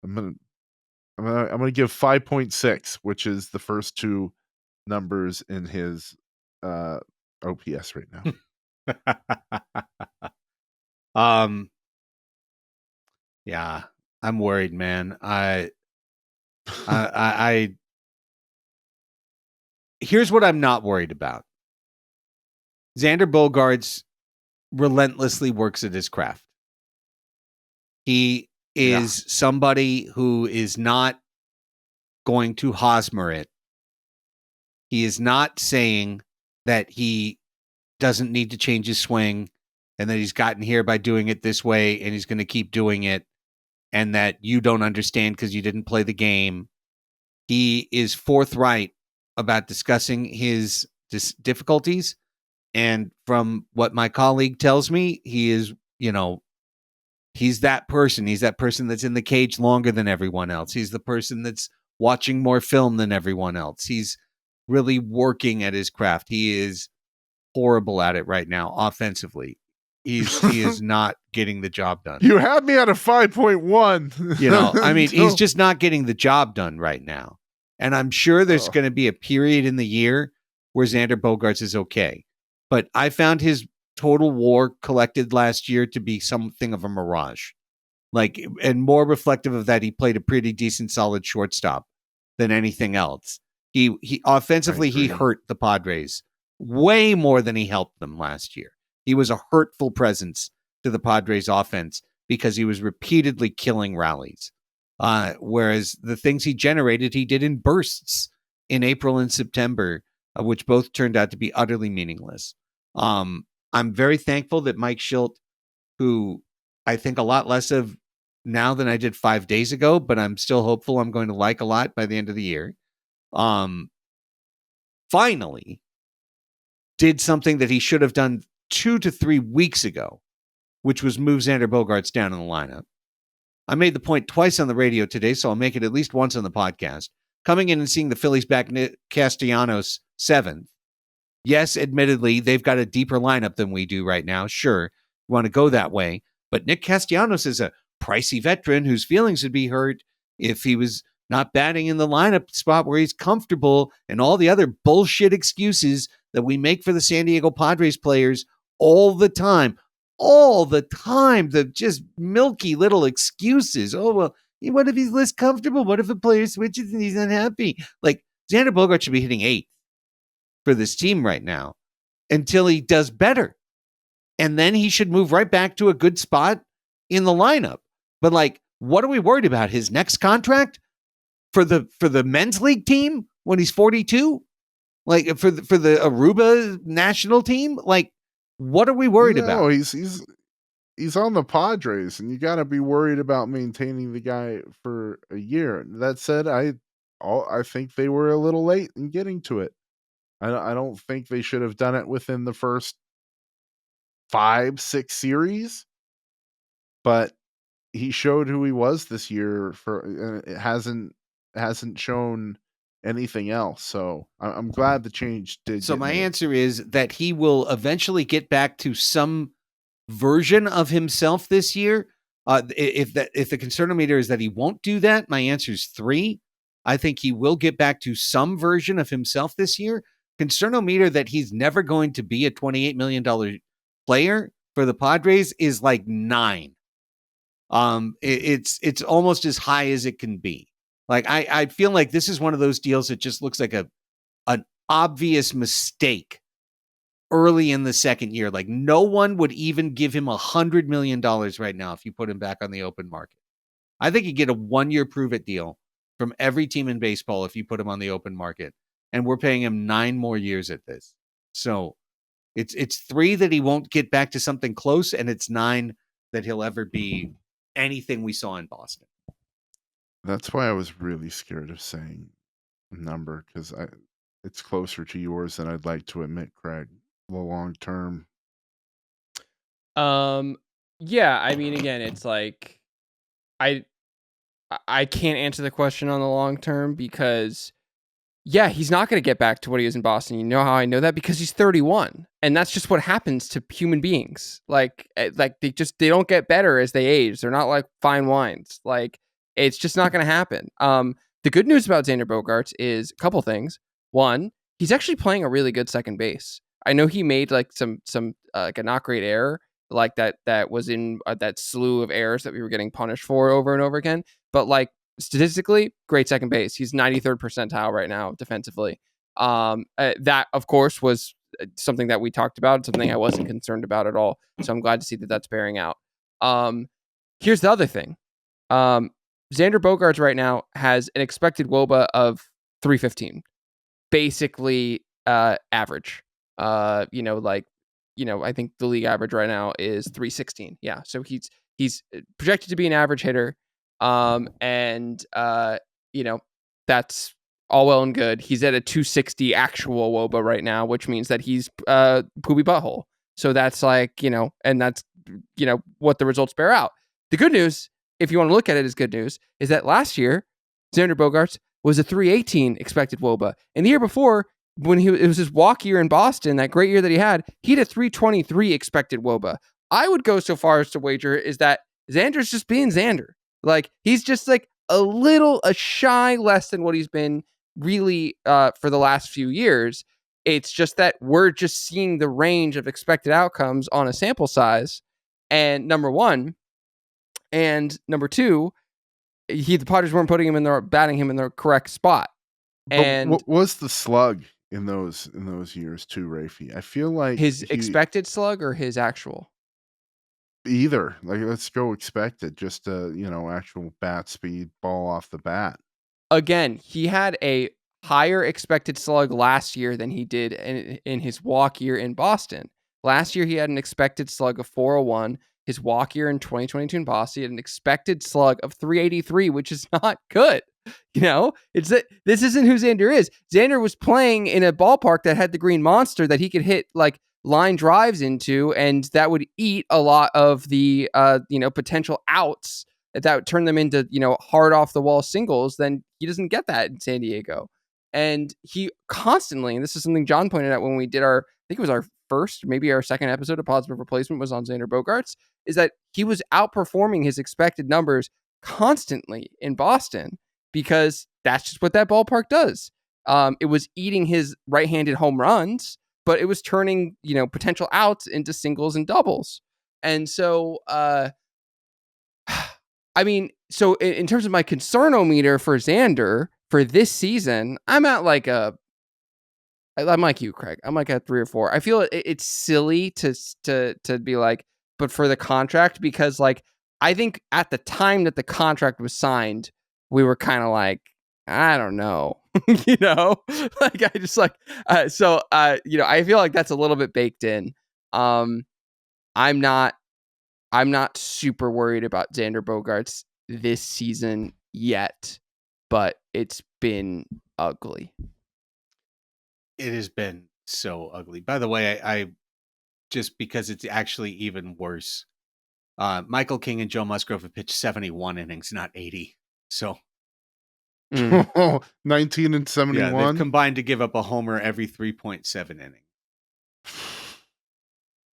I'm gonna give 5.6, which is the first two numbers in his OPS right now. Yeah, I'm worried, man. Here's what I'm not worried about. Xander Bogaerts relentlessly works at his craft. He is somebody who is not going to Hosmer it. He is not saying that he doesn't need to change his swing and that he's gotten here by doing it this way and he's going to keep doing it, and that you don't understand because you didn't play the game. He is forthright about discussing his difficulties. And from what my colleague tells me, he is, he's that person. He's that person that's in the cage longer than everyone else. He's the person that's watching more film than everyone else. He's really working at his craft. He is horrible at it right now offensively. He is not getting the job done. You had me at a 5.1. He's just not getting the job done right now. And I'm sure there's going to be a period in the year where Xander Bogaerts is okay. But I found his total WAR collected last year to be something of a mirage. And more reflective of that, he played a pretty decent, solid shortstop than anything else. He offensively, he hurt the Padres way more than he helped them last year. He was a hurtful presence to the Padres offense because he was repeatedly killing rallies. Whereas the things he generated, he did in bursts in April and September, which both turned out to be utterly meaningless. I'm very thankful that Mike Shildt, who I think a lot less of now than I did 5 days ago, but I'm still hopeful I'm going to like a lot by the end of the year, finally did something that he should have done 2 to 3 weeks ago, which was move Xander Bogaerts down in the lineup. I made the point twice on the radio today, so I'll make it at least once on the podcast. Coming in and seeing the Phillies back Nick Castellanos 7th. Yes, admittedly, they've got a deeper lineup than we do right now. Sure, you want to go that way. But Nick Castellanos is a pricey veteran whose feelings would be hurt if he was not batting in the lineup spot where he's comfortable, and all the other bullshit excuses that we make for the San Diego Padres players all the time, the just milky little excuses. Oh, well, What if he's less comfortable? What if a player switches and he's unhappy? Like, Xander Bogaerts should be hitting 8th for this team right now until he does better. And then he should move right back to a good spot in the lineup. But like, what are we worried about? His next contract for the men's league team when he's 42? Like for the Aruba national team? Like, what are we worried about? He's on the Padres, and you got to be worried about maintaining the guy for a year. That said, I think they were a little late in getting to it. I don't think they should have done it within the first 5-6 series, but he showed who he was this year. It hasn't shown anything else. So I'm glad the change did. So my answer is that he will eventually get back to some version of himself this year. If the concernometer is that he won't do that, my answer is 3. I think he will get back to some version of himself this year. Concernometer that he's never going to be a $28 million player for the Padres is like 9. It's almost as high as it can be. Like I feel like this is one of those deals that just looks like an obvious mistake early in the second year. Like no one would even give him $100 million right now if you put him back on the open market. I think you get a 1-year prove-it deal from every team in baseball if you put him on the open market. And we're paying him 9 more years at this. So it's 3 that he won't get back to something close, and it's 9 that he'll ever be anything we saw in Boston. That's why I was really scared of saying a number, because it's closer to yours than I'd like to admit, Craig. The long term. Yeah, I mean, again, it's like I can't answer the question on the long term because yeah, he's not going to get back to what he was in Boston. You know how I know that? Because he's 31. And that's just what happens to human beings. Like they don't get better as they age. They're not like fine wines. Like it's just not going to happen. The good news about Xander Bogaerts is a couple things. One, he's actually playing a really good second base. I know he made like some like a not great error, like that was in that slew of errors that we were getting punished for over and over again. But like statistically, great second base. He's 93rd percentile right now defensively. That of course was something that we talked about, something I wasn't concerned about at all. So I'm glad to see that that's bearing out. Here's the other thing. Xander Bogaerts right now has an expected WOBA of 315, basically average. I think the league average right now is 316. Yeah, so he's projected to be an average hitter. That's all well and good. He's at a 260 actual WOBA right now, which means that he's poopy butthole. So that's like, and that's, what the results bear out. The good news, if you want to look at it as good news, is that last year, Xander Bogaerts was a 318 expected WOBA. And the year before, when it was his walk year in Boston, that great year that he had a 323 expected WOBA. I would go so far as to wager is that Xander's just being Xander. Like, he's just like a shy less than what he's been really for the last few years. It's just that we're just seeing the range of expected outcomes on a sample size. And number one, and number two, the Padres weren't batting him in the correct spot. And what was the slug in those years too, Raphie? I feel like his expected slug or his actual? Either. Like, let's go expected. Just actual bat speed, ball off the bat. Again, he had a higher expected slug last year than he did in his walk year in Boston. Last year, he had an expected slug of 401. His walk year in 2022 in Boston, he had an expected slug of 383, which is not good. It's that this isn't who Xander is. Xander was playing in a ballpark that had the green monster that he could hit like line drives into, and that would eat a lot of the potential outs that would turn them into hard off the wall singles. Then he doesn't get that in San Diego, and he constantly, and this is something John pointed out when we did I think it was our first, maybe our second episode of Positive Replacement was on Xander Bogaerts, is that he was outperforming his expected numbers constantly in Boston because that's just what that ballpark does. It was eating his right-handed home runs, but it was turning, potential outs into singles and doubles. And so I mean, so in terms of my concernometer for Xander for this season, I'm at like I'm like you, Craig. I'm like at 3 or 4. I feel it's silly to be like, but for the contract, because like I think at the time that the contract was signed, we were kind of like, I don't know, you know, like I just like you know, I feel like that's a little bit baked in. I'm not super worried about Xander Bogaerts this season yet, but it's been ugly. It has been so ugly. By the way, I just because it's actually even worse. Michael King and Joe Musgrove have pitched 71 innings, not 80. So 19 and 71. yeah, they've combined to give up a homer every 3.7 inning.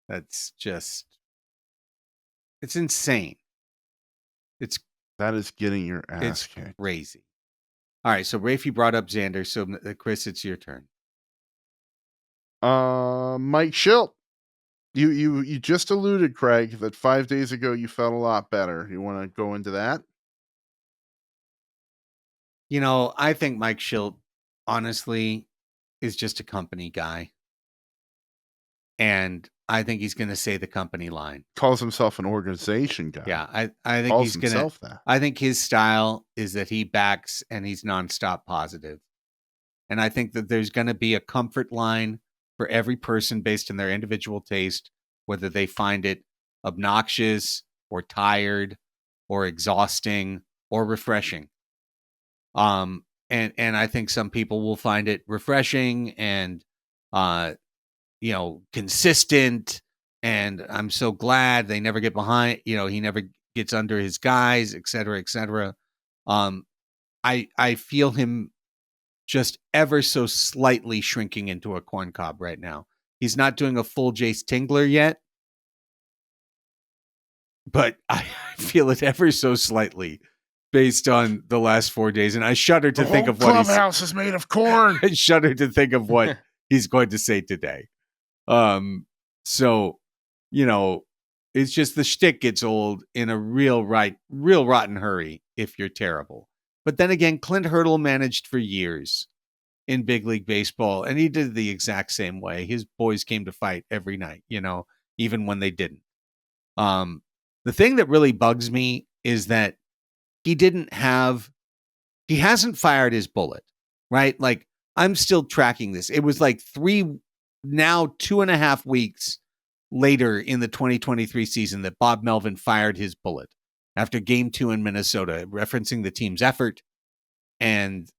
That's just, it's insane. That is getting your ass It's kicked. crazy. All right, so Raphie brought up Xander. So Chris, it's your turn. Mike Shildt. You just alluded, Craig, that 5 days ago you felt a lot better. You want to go into that? You know, I think Mike Shildt, honestly, is just a company guy. And I think he's going to say the company line. Calls himself an organization guy. Yeah, I think Calls he's going himself to. that. I think his style is that he backs and he's nonstop positive. And I think that there's going to be a comfort line for every person based on their individual taste, whether they find it obnoxious or tired or exhausting or refreshing. And I think some people will find it refreshing and you know, consistent, and I'm so glad they never get behind, you know, he never gets under his guys, et cetera, et cetera. I feel him just ever so slightly shrinking into a corn cob right now. He's not doing a full Jace Tingler yet, but I feel it ever so slightly based on the last 4 days. And I shudder to think of what clubhouse is made of corn. I shudder to think of what he's going to say today. So, you know, it's just the shtick gets old in a real rotten hurry if you're terrible. But then again, Clint Hurdle managed for years in big league baseball, and he did the exact same way. His boys came to fight every night, you know, even when they didn't. The thing that really bugs me is that he hasn't fired his bullet, right? Like, I'm still tracking this. It was like 2.5 weeks later in the 2023 season that Bob Melvin fired his bullet after Game 2 in Minnesota, referencing the team's effort and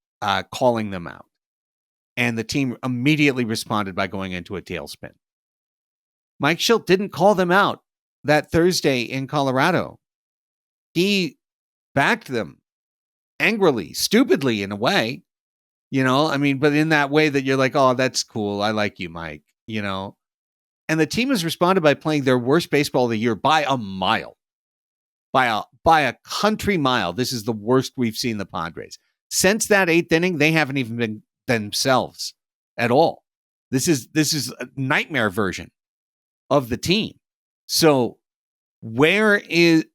calling them out. And the team immediately responded by going into a tailspin. Mike Shildt didn't call them out that Thursday in Colorado. He backed them angrily, stupidly in a way, you know, I mean, but in that way that you're like, oh, that's cool. I like you, Mike, you know. And the team has responded by playing their worst baseball of the year by a mile, by a country mile. This is the worst we've seen the Padres. Since that 8th inning, they haven't even been themselves at all. This is a nightmare version of the team. So where is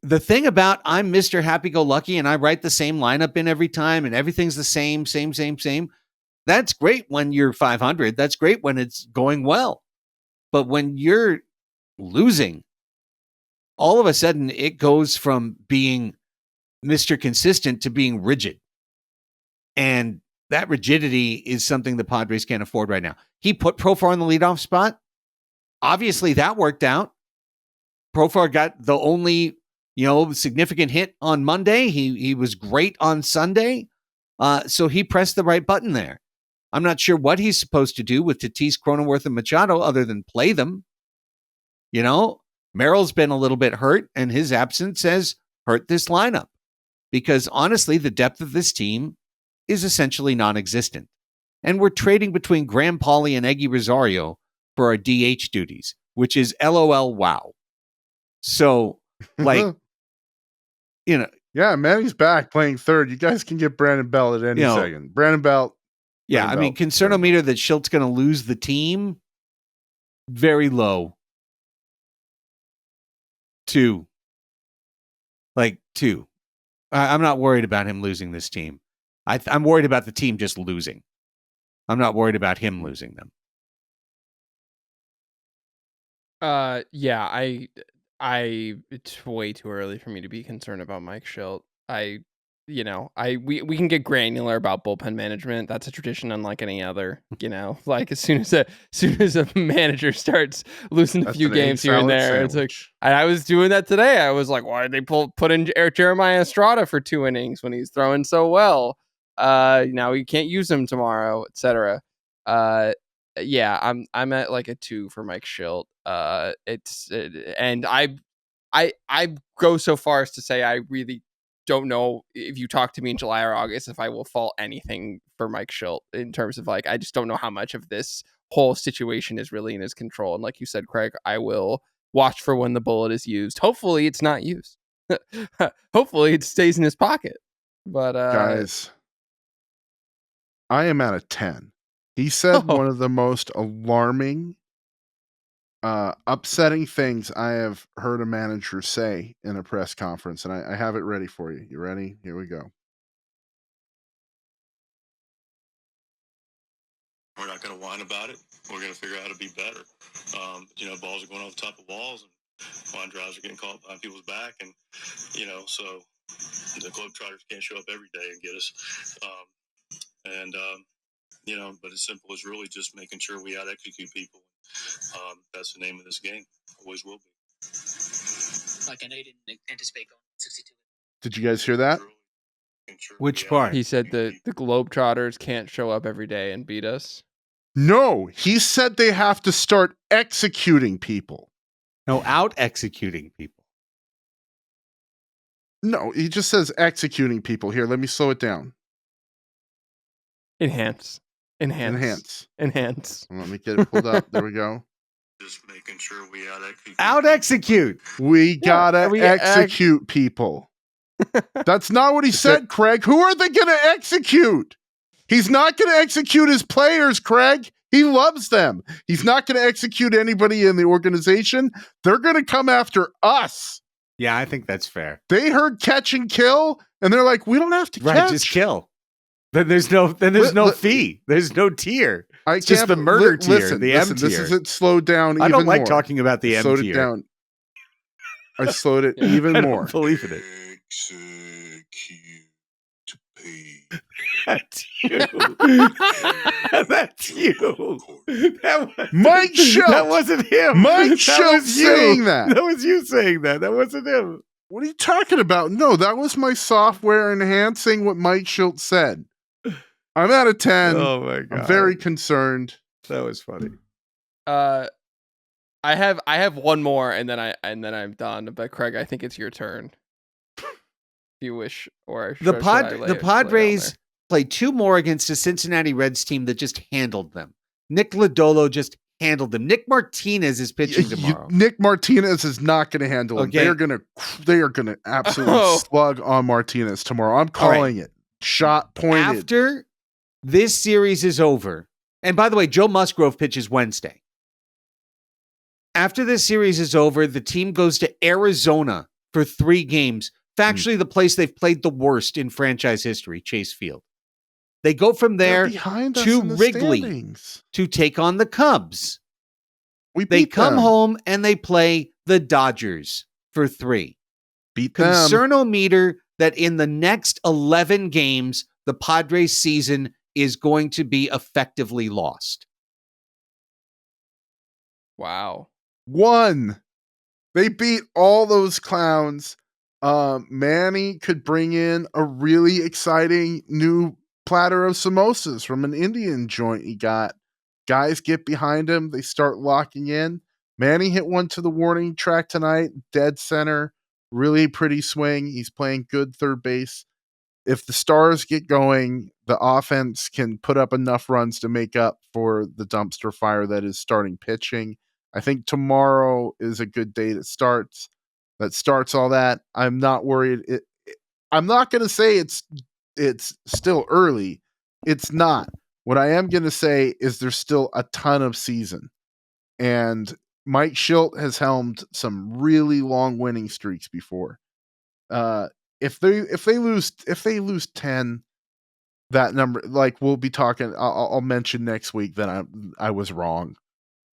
the thing about I'm Mr. Happy-Go-Lucky and I write the same lineup in every time and everything's the same. That's great when you're 500. That's great when it's going well. But when you're losing, all of a sudden it goes from being Mr. Consistent to being rigid. And that rigidity is something the Padres can't afford right now. He put Profar in the leadoff spot. Obviously that worked out. Profar got the only, you know, significant hit on Monday. He was great on Sunday. So he pressed the right button there. I'm not sure what he's supposed to do with Tatis, Cronenworth, and Machado other than play them. You know, Merrill's been a little bit hurt, and his absence has hurt this lineup. Because honestly, the depth of this team is essentially non-existent. And we're trading between Graham Pauley and Eggy Rosario for our DH duties, which is LOL wow. So, like, you know. Yeah, Manny's back playing third. You guys can get Brandon Bell at any second. Brandon Bell. Yeah, I mean, concernometer that Shilt's going to lose the team, very low. 2. Like 2. I'm not worried about him losing this team. I'm worried about the team just losing. I'm not worried about him losing them. Yeah, it's way too early for me to be concerned about Mike Shildt. We can get granular about bullpen management. That's a tradition unlike any other. Like as soon as a manager starts losing a few games here and there, it's like I was doing that today. I was like, why did they put in Jeremiah Estrada for 2 innings when he's throwing so well? Now you can't use him tomorrow, etc. Yeah, I'm at like a 2 for Mike Shildt. And I go so far as to say I really don't know if you talk to me in July or August if I will fault anything for Mike Shildt in terms of like I just don't know how much of this whole situation is really in his control. And like you said, Craig, I will watch for when the bullet is used. Hopefully it's not used. Hopefully it stays in his pocket. But guys, I am at a 10. He said one of the most alarming, upsetting things I have heard a manager say in a press conference, and I have it ready for you. You ready? Here we go. We're not going to whine about it. We're going to figure out how to be better. Balls are going off the top of walls, and line drives are getting caught behind people's back, and so the Globetrotters can't show up every day and get us. But as simple as really just making sure we out-execute people. That's the name of this game. Always will be. Like I know you didn't anticipate going 62. Did you guys hear that? Which part? He said the Globetrotters can't show up every day and beat us. No, he said they have to start executing people. No, out-executing people. No, he just says executing people. Here, let me slow it down. Enhance. Let me get it pulled up. There we go. Just making sure we out-execute. We gotta execute people. That's not what he said, Craig. Who are they gonna execute? He's not gonna execute his players, Craig. He loves them. He's not gonna execute anybody in the organization. They're gonna come after us. Yeah, I think that's fair. They heard catch and kill, and they're like, we don't have to catch. Right, just kill. Then there's no fee. There's no tier. It's just the murder tier, the M tier. This isn't slowed down even more. I don't like talking about the M tier. Slowed it down. I slowed it even more. I don't believe in it. That's you. That's you. Mike Shildt. That wasn't him. Mike Shildt saying that. That was you saying that. That wasn't him. What are you talking about? No, that was my software enhancing what Mike Shildt said. I'm at a 10. Oh my god. I'm very concerned. That was funny. I have one more and then I'm done. But Craig, I think it's your turn. If you wish, or the Padres play 2 more against a Cincinnati Reds team that just handled them. Nick Lodolo just handled them. Nick Martinez is pitching tomorrow. Nick Martinez is not going to handle him. They are going to absolutely slug on Martinez tomorrow. I'm calling it. Shot pointed. After this series is over, and by the way, Joe Musgrove pitches Wednesday. After this series is over, the team goes to Arizona for 3 games. Factually, the place they've played the worst in franchise history, Chase Field. They go from there to Wrigley to take on the Cubs. They come home and they play the Dodgers for 3. Beat them. Concernometer that in the next 11 games, the Padres season is going to be effectively lost. Wow. 1. They beat all those clowns. Manny could bring in a really exciting new platter of samosas from an Indian joint he got. Guys get behind him. They start locking in. Manny hit one to the warning track tonight. Dead center. Really pretty swing. He's playing good third base. If the Stars get going, the offense can put up enough runs to make up for the dumpster fire that is starting pitching. I think tomorrow is a good day that starts all that. I'm not worried. I'm not going to say it's still early. It's not. What I am going to say is there's still a ton of season. And Mike Shildt has helmed some really long winning streaks before. if they lose 10, that number, like, we'll be talking. I'll mention next week that I was wrong,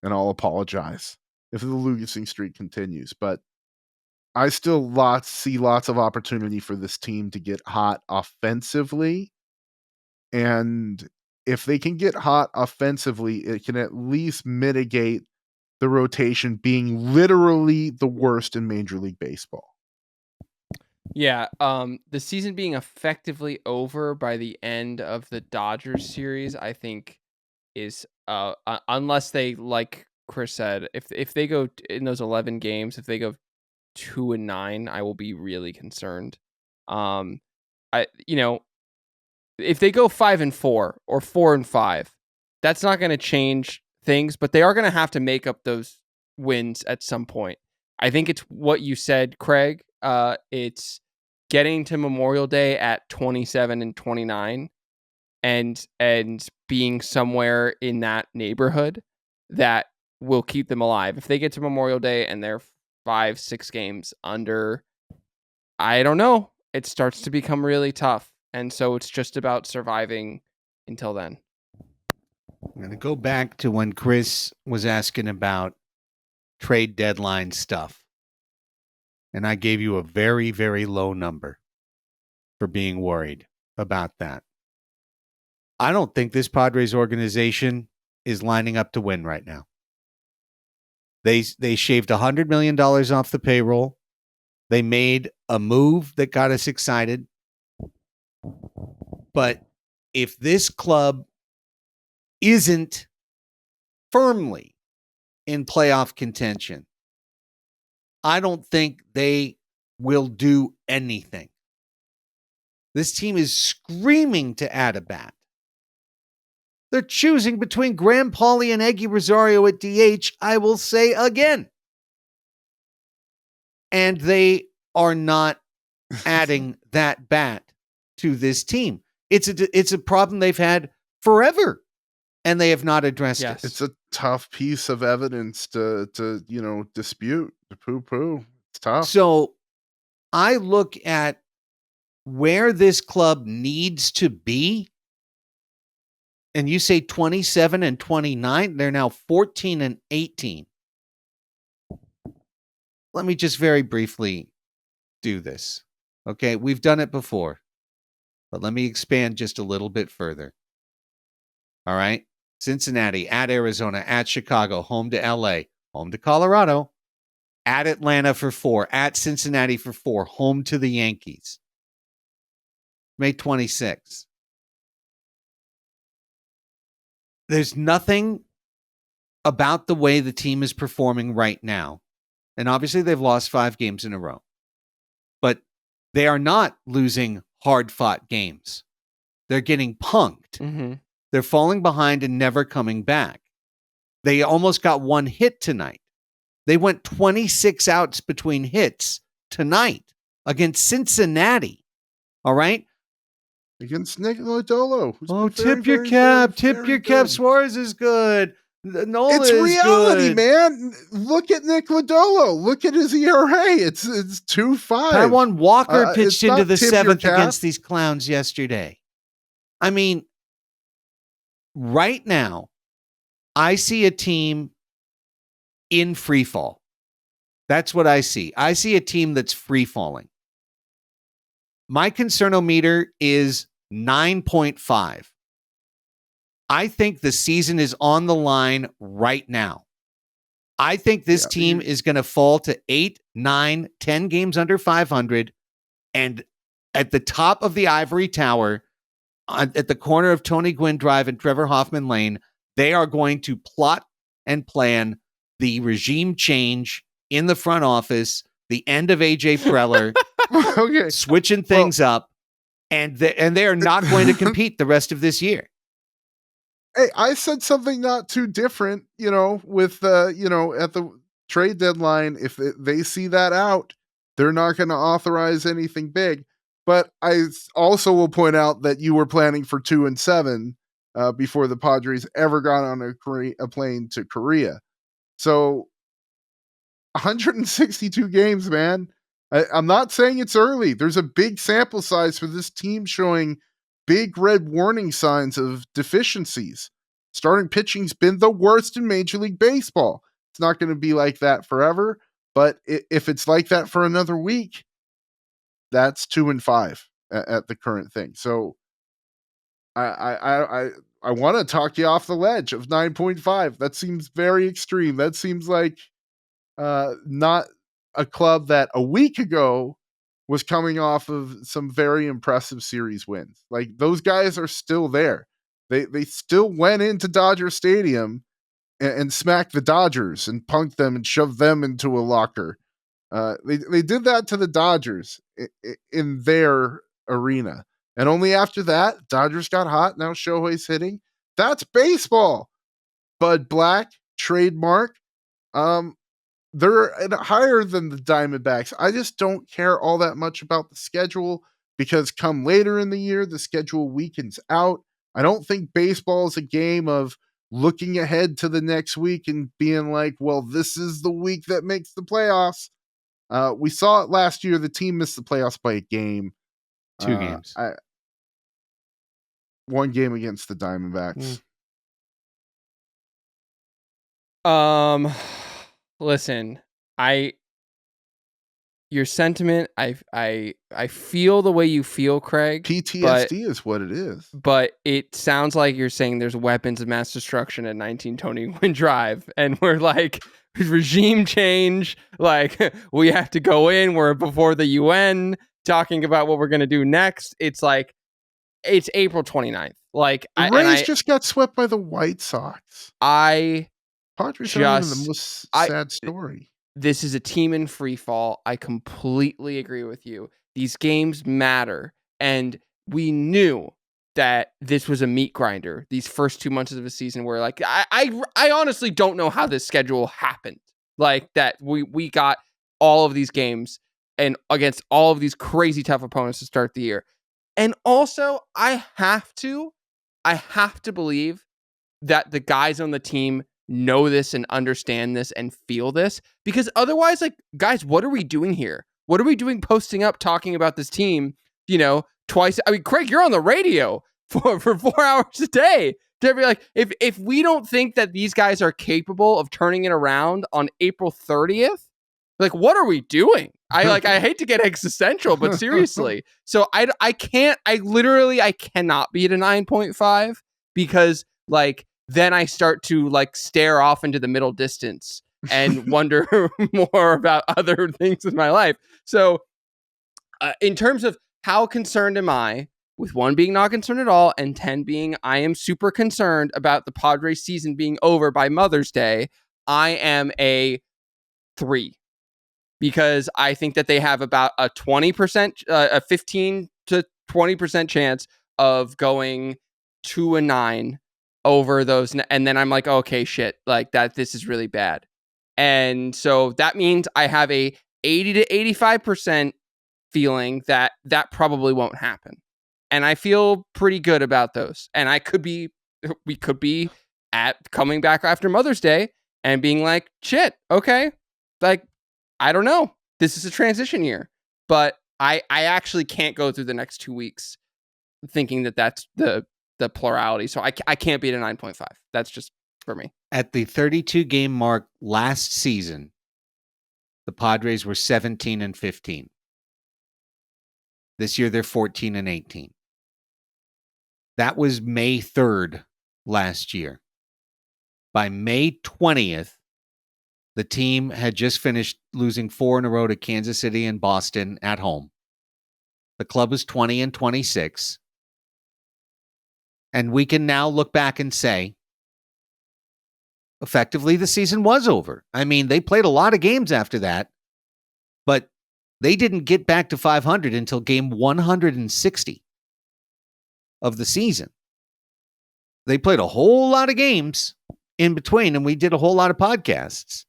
and I'll apologize if the losing streak continues. But I still see lots of opportunity for this team to get hot offensively, and if they can get hot offensively, it can at least mitigate the rotation being literally the worst in Major League Baseball. Yeah, the season being effectively over by the end of the Dodgers series, I think is unless they, like Chris said, if they go in those 11 games, if they go 2-9, I will be really concerned. If they go 5-4 or 4-5, that's not going to change things, but they are going to have to make up those wins at some point. I think it's what you said, Craig. It's getting to Memorial Day at 27-29 and being somewhere in that neighborhood that will keep them alive. If they get to Memorial Day and they're 5-6 games under, I don't know, it starts to become really tough. And so it's just about surviving until then. I'm going to go back to when Chris was asking about trade deadline stuff. And I gave you a very, very low number for being worried about that. I don't think this Padres organization is lining up to win right now. They shaved $100 million off the payroll. They made a move that got us excited. But if this club isn't firmly in playoff contention, I don't think they will do anything. This team is screaming to add a bat. They're choosing between Graham Pauley and Eggy Rosario at DH, I will say again. And they are not adding that bat to this team. It's a problem they've had forever, and they have not addressed it. It's a tough piece of evidence to dispute, to poo-poo. It's tough. So I look at where this club needs to be, and you say 27-29, they're now 14-18. Let me just very briefly do this. Okay, we've done it before, but let me expand just a little bit further. All right, Cincinnati, at Arizona, at Chicago, home to LA, home to Colorado, at Atlanta for 4, at Cincinnati for 4, home to the Yankees. May 26th. There's nothing about the way the team is performing right now. And obviously they've lost 5 games in a row. But they are not losing hard-fought games. They're getting punked. Mm-hmm. They're falling behind and never coming back. They almost got 1 hit tonight. They went 26 outs between hits tonight against Cincinnati. All right? Against Nick Lodolo. Oh, tip your cap. Tip your cap. Suarez is good. Nola it's is reality, good. Man. Look at Nick Lodolo. Look at his ERA. It's 2.5. Taijuan Walker pitched into the 7th cap. against these clowns yesterday. I mean, right now, I see a team in free fall. That's what I see. I see a team that's free falling. My concernometer is 9.5. I think the season is on the line right now. I think this team is going to fall to 8, 9, 10 games under 500. And at the top of the ivory tower, at the corner of Tony Gwynn Drive and Trevor Hoffman Lane, they are going to plot and plan the regime change in the front office, the end of AJ Preller, okay, switching things up, and they are not going to compete the rest of this year. Hey, I said something not too different, with at the trade deadline. If they see that out, they're not going to authorize anything big. But I also will point out that you were planning for 2-7 before the Padres ever got on a plane to Korea. So 162 games, man. I'm not saying it's early. There's a big sample size for this team showing big red warning signs of deficiencies. Starting pitching's been the worst in Major League Baseball. It's not going to be like that forever, but if it's like that for another week, that's 2-5 at the current thing. So I want to talk you off the ledge of 9.5. That seems very extreme. That seems like not a club that a week ago was coming off of some very impressive series wins. Like, those guys are still there. They still went into Dodger Stadium and smacked the Dodgers and punked them and shoved them into a locker. They did that to the Dodgers in their arena. And only after that, Dodgers got hot. Now Shohei's hitting. That's baseball. Bud Black, trademark. They're higher than the Diamondbacks. I just don't care all that much about the schedule because come later in the year, the schedule weakens out. I don't think baseball is a game of looking ahead to the next week and being like, well, this is the week that makes the playoffs. We saw it last year. The team missed the playoffs by a game. 2 games. One game against the Diamondbacks. Listen, your sentiment, I feel the way you feel, Craig. PTSD is what it is. But it sounds like you're saying there's weapons of mass destruction at 19 Tony Gwynn Drive, and we're like, regime change, like, we have to go in, we're before the UN talking about what we're going to do next. It's like, it's April 29th. Like, the Rays just got swept by the White Sox. Padres are even the most sad story. This is a team in free fall. I completely agree with you. These games matter. And we knew that this was a meat grinder these first 2 months of the season where, like, I honestly don't know how this schedule happened. Like, that we got all of these games and against all of these crazy tough opponents to start the year. And also, I have to believe that the guys on the team know this and understand this and feel this, because otherwise, like, guys, what are we doing here? What are we doing posting up talking about this team, twice? I mean, Craig, you're on the radio for 4 hours a day. To be like, if we don't think that these guys are capable of turning it around on April 30th, like, what are we doing? I hate to get existential, but seriously. So I cannot be at a 9.5 because, like, then I start to, like, stare off into the middle distance and wonder more about other things in my life. So in terms of how concerned am I, with 1 being not concerned at all and 10 being I am super concerned about the Padres season being over by Mother's Day, I am a 3. Because I think that they have about a 20%, a 15 to 20% chance of going 2-9 over those. And then I'm like, okay, shit, like that, this is really bad. And so that means I have a 80 to 85% feeling that probably won't happen. And I feel pretty good about those. And we could be at coming back after Mother's Day and being like, shit, okay, like, I don't know. This is a transition year, but I actually can't go through the next 2 weeks thinking that that's the plurality. So I can't be at a 9.5. That's just for me. At the 32 game mark last season, the Padres were 17-15. This year they're 14-18. That was May 3rd last year. By May 20th, the team had just finished losing 4 in a row to Kansas City and Boston at home. The club was 20-26. And we can now look back and say, effectively, the season was over. I mean, they played a lot of games after that, but they didn't get back to 500 until game 160 of the season. They played a whole lot of games in between, and we did a whole lot of podcasts.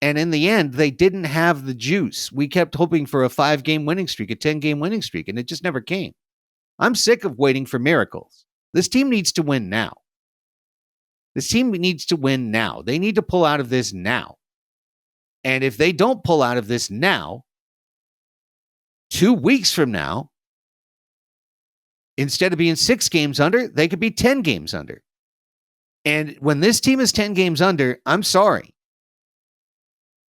And in the end, they didn't have the juice. We kept hoping for a 5-game winning streak, a 10-game winning streak, and it just never came. I'm sick of waiting for miracles. This team needs to win now. This team needs to win now. They need to pull out of this now. And if they don't pull out of this now, 2 weeks from now, instead of being 6 games under, they could be 10 games under. And when this team is 10 games under, I'm sorry.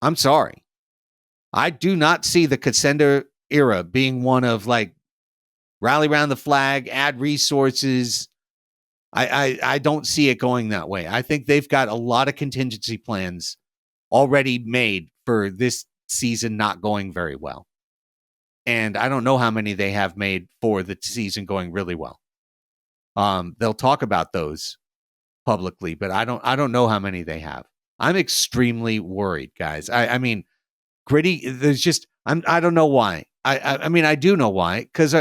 I do not see the Xander era being one of like rally around the flag, add resources. I don't see it going that way. I think they've got a lot of contingency plans already made for this season not going very well. And I don't know how many they have made for the season going really well. They'll talk about those publicly, but I don't know how many they have. I'm extremely worried, guys. I mean, Gritty, there's just I don't know why. I mean, I do know why, because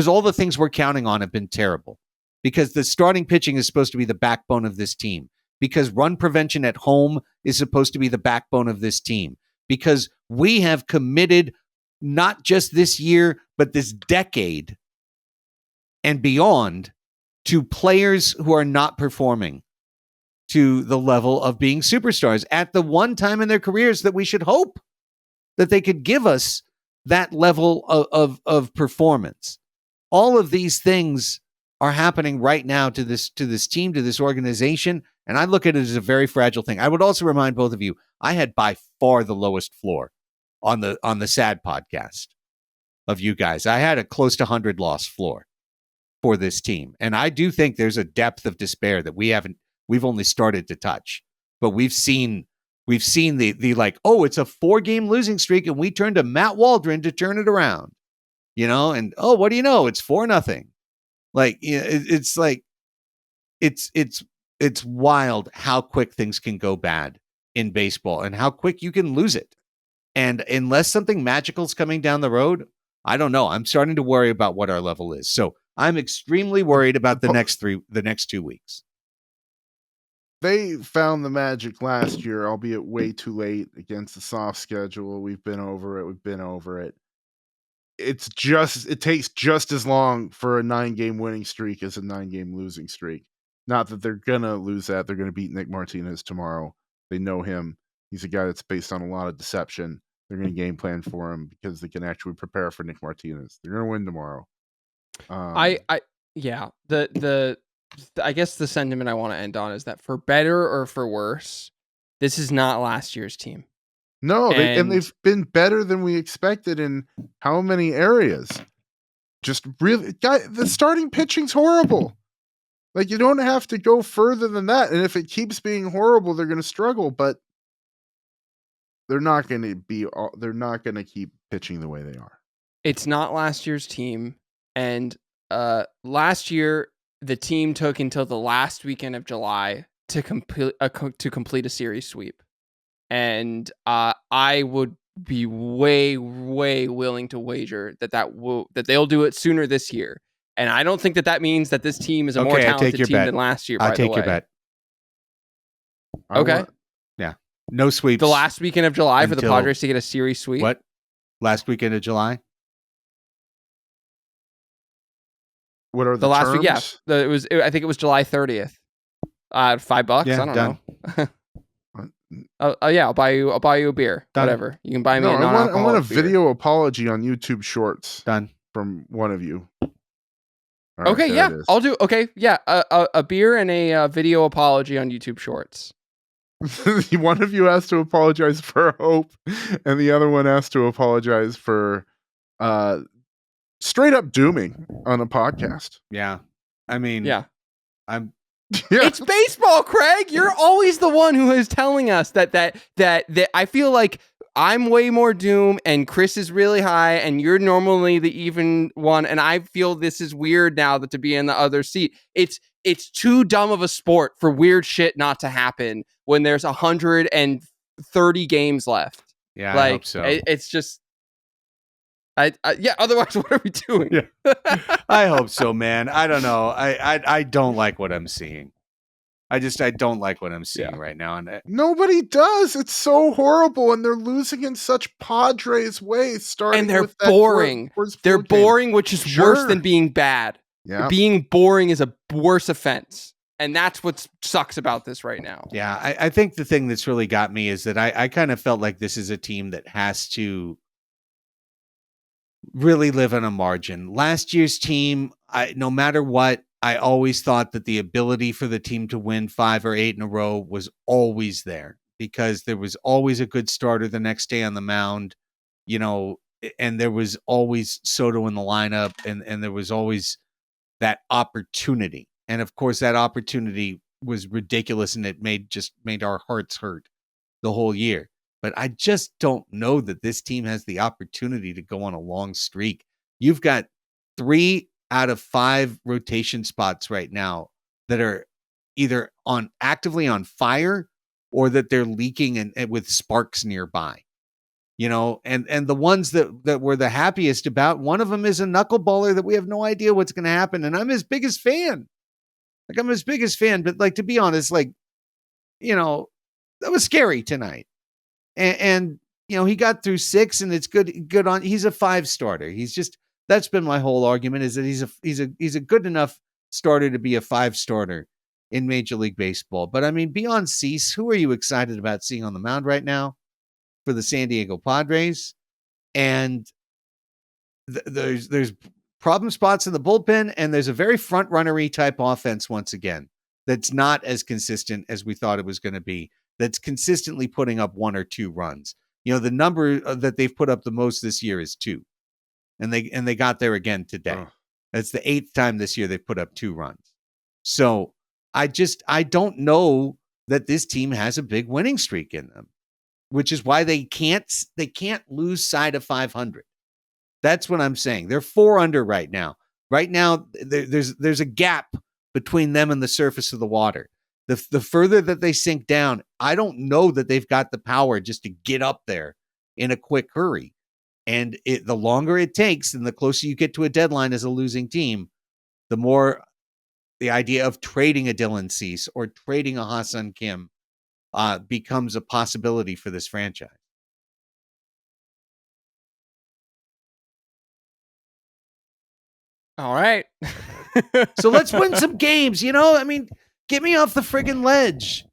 all the things we're counting on have been terrible. Because the starting pitching is supposed to be the backbone of this team. Because run prevention at home is supposed to be the backbone of this team. Because we have committed not just this year, but this decade and beyond to players who are not performing to the level of being superstars at the one time in their careers that we should hope that they could give us that level of performance. All of these things are happening right now to this team, to this organization, and I look at it as a very fragile thing. I would also remind both of you, I had by far the lowest floor on the SAD podcast of you guys. I had a close to 100 loss floor for this team, and I do think there's a depth of despair that we've only started to touch, but we've seen the like, oh, it's a 4-game losing streak, and we turned to Matt Waldron to turn it around, and oh, what do you know? It's 4-0. Like, it's like, it's wild how quick things can go bad in baseball and how quick you can lose it. And unless something magical is coming down the road, I don't know. I'm starting to worry about what our level is. So I'm extremely worried about the next 2 weeks. They found the magic last year, albeit way too late against the soft schedule. We've been over it. It takes just as long for a 9-game winning streak as a 9-game losing streak. Not that they're going to lose that. They're going to beat Nick Martinez tomorrow. They know him. He's a guy that's based on a lot of deception. They're going to game plan for him because they can actually prepare for Nick Martinez. They're going to win tomorrow. I guess the sentiment I want to end on is that for better or for worse, this is not last year's team. No, they've been better than we expected in how many areas? Just really, the starting pitching's horrible. Like, you don't have to go further than that. And if it keeps being horrible, they're going to struggle. But they're not going to keep pitching the way they are. It's not last year's team, and last year the team took until the last weekend of July to complete a series sweep. And I would be way, way willing to wager that they'll do it sooner this year. And I don't think that means that this team is a more talented team than last year. I'll take your bet. Okay. Yeah. No sweeps. The last weekend of July for the Padres to get a series sweep. What? Last weekend of July? What are the last week? Yeah. I think it was July 30th. $5. Yeah, I don't know. Yeah, I'll buy you a beer. Done. Whatever. You can buy me I want a beer. video apology on YouTube Shorts. Done. From one of you. Right, okay, yeah. I'll do a beer and a video apology on YouTube Shorts. One of you has to apologize for Hope, and the other one has to apologize for straight up dooming on a podcast. Yeah. I mean, yeah. Yeah. It's baseball, Craig. You're always the one who is telling us that I feel like I'm way more doom and Chris is really high and you're normally the even one. And I feel this is weird now that to be in the other seat. It's too dumb of a sport for weird shit not to happen when there's 130 games left. Yeah, I hope so. It's just, yeah. Otherwise, what are we doing? Yeah. I hope so, man. I don't know. I don't like what I'm seeing. I don't like what I'm seeing right now. And nobody does. It's so horrible, and they're losing in such Padres way. And they're boring. They're boring, which is worse than being bad. Yeah. Being boring is a worse offense. And that's what sucks about this right now. Yeah, I think the thing that's really got me is that I kind of felt like this is a team that has to really live on a margin. Last year's team, no matter what, I always thought that the ability for the team to win 5 or 8 in a row was always there because there was always a good starter the next day on the mound, and there was always Soto in the lineup, and there was always that opportunity. And of course, that opportunity was ridiculous, and it made our hearts hurt the whole year. But I just don't know that this team has the opportunity to go on a long streak. You've got 3 out of 5 rotation spots right now that are either actively on fire or that they're leaking and with sparks nearby. And the ones that we're the happiest about, one of them is a knuckleballer that we have no idea what's going to happen. And I'm his biggest fan. But to be honest, that was scary tonight. And he got through 6 and it's good on. He's a 5 starter. That's been my whole argument, is that he's a good enough starter to be a 5 starter in Major League Baseball. But I mean, beyond Cease, who are you excited about seeing on the mound right now for the San Diego Padres? And there's problem spots in the bullpen, and there's a very front runnery type offense once again that's not as consistent as we thought it was going to be. That's consistently putting up 1 or 2 runs. The number that they've put up the most this year is 2, and they got there again today. Oh. That's the 8th time this year they've put up 2 runs. So I don't know that this team has a big winning streak in them, which is why they can't lose side of 500. That's what I'm saying. They're 4 under right now. Right now, there's a gap between them and the surface of the water. The further that they sink down, I don't know that they've got the power just to get up there in a quick hurry. And the longer it takes and the closer you get to a deadline as a losing team, the more the idea of trading a Dylan Cease or trading a Ha-Seong Kim becomes a possibility for this franchise. All right. So let's win some games. Get me off the friggin' ledge.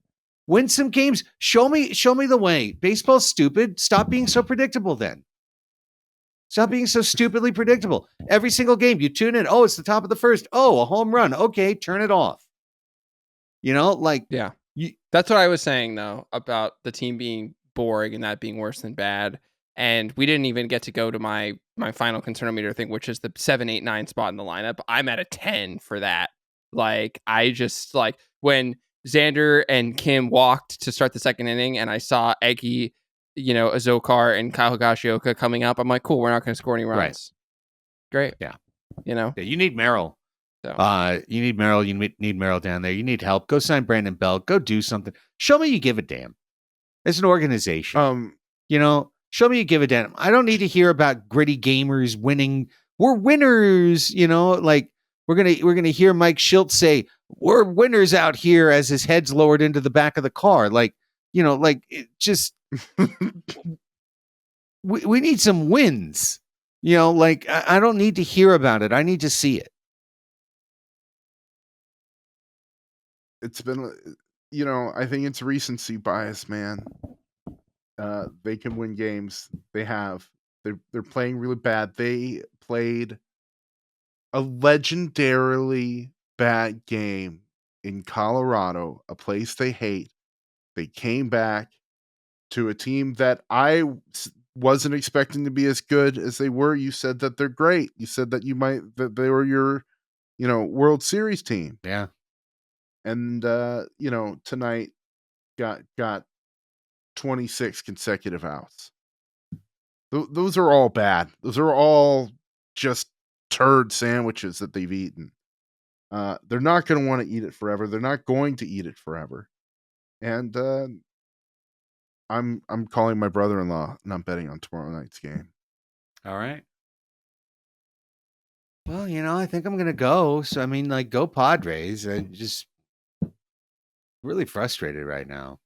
Win some games. Show me the way. Baseball's stupid. Stop being so predictable then. Stop being so stupidly predictable. Every single game, you tune in. Oh, it's the top of the first. Oh, a home run. Okay, turn it off. Yeah. That's what I was saying, though, about the team being boring and that being worse than bad. And we didn't even get to go to my final concernometer thing, which is the 7, 8, 9 spot in the lineup. I'm at a 10 for that. I just when Xander and Kim walked to start the second inning and I saw Eki, Azokar and Kyle Higashioka coming up, I'm like, cool, we're not going to score any runs. Right. Great. Yeah. Yeah, you need Merrill. So. You need Merrill. You need Merrill down there. You need help. Go sign Brandon Bell. Go do something. Show me you give a damn. It's an organization. Show me you give a damn. I don't need to hear about gritty gamers winning. We're winners. We're gonna hear Mike Shildt say we're winners out here as his head's lowered into the back of the car. It just we need some wins. I don't need to hear about it. I need to see it. It's been, I think it's recency bias, man. They can win games. They have. They're playing really bad. They played a legendarily bad game in Colorado, a place they hate. They came back to a team that I wasn't expecting to be as good as they were. You said that they're great. You said that that they were your, World Series team. Yeah. And tonight got 26 consecutive outs. Those are all bad. Those are all just turd sandwiches that they've eaten. They're not going to want to eat it forever. They're not going to eat it forever. And I'm calling my brother-in-law and I'm betting on tomorrow night's game. All right. Well, I think I'm going to go. So, go Padres. I'm just really frustrated right now.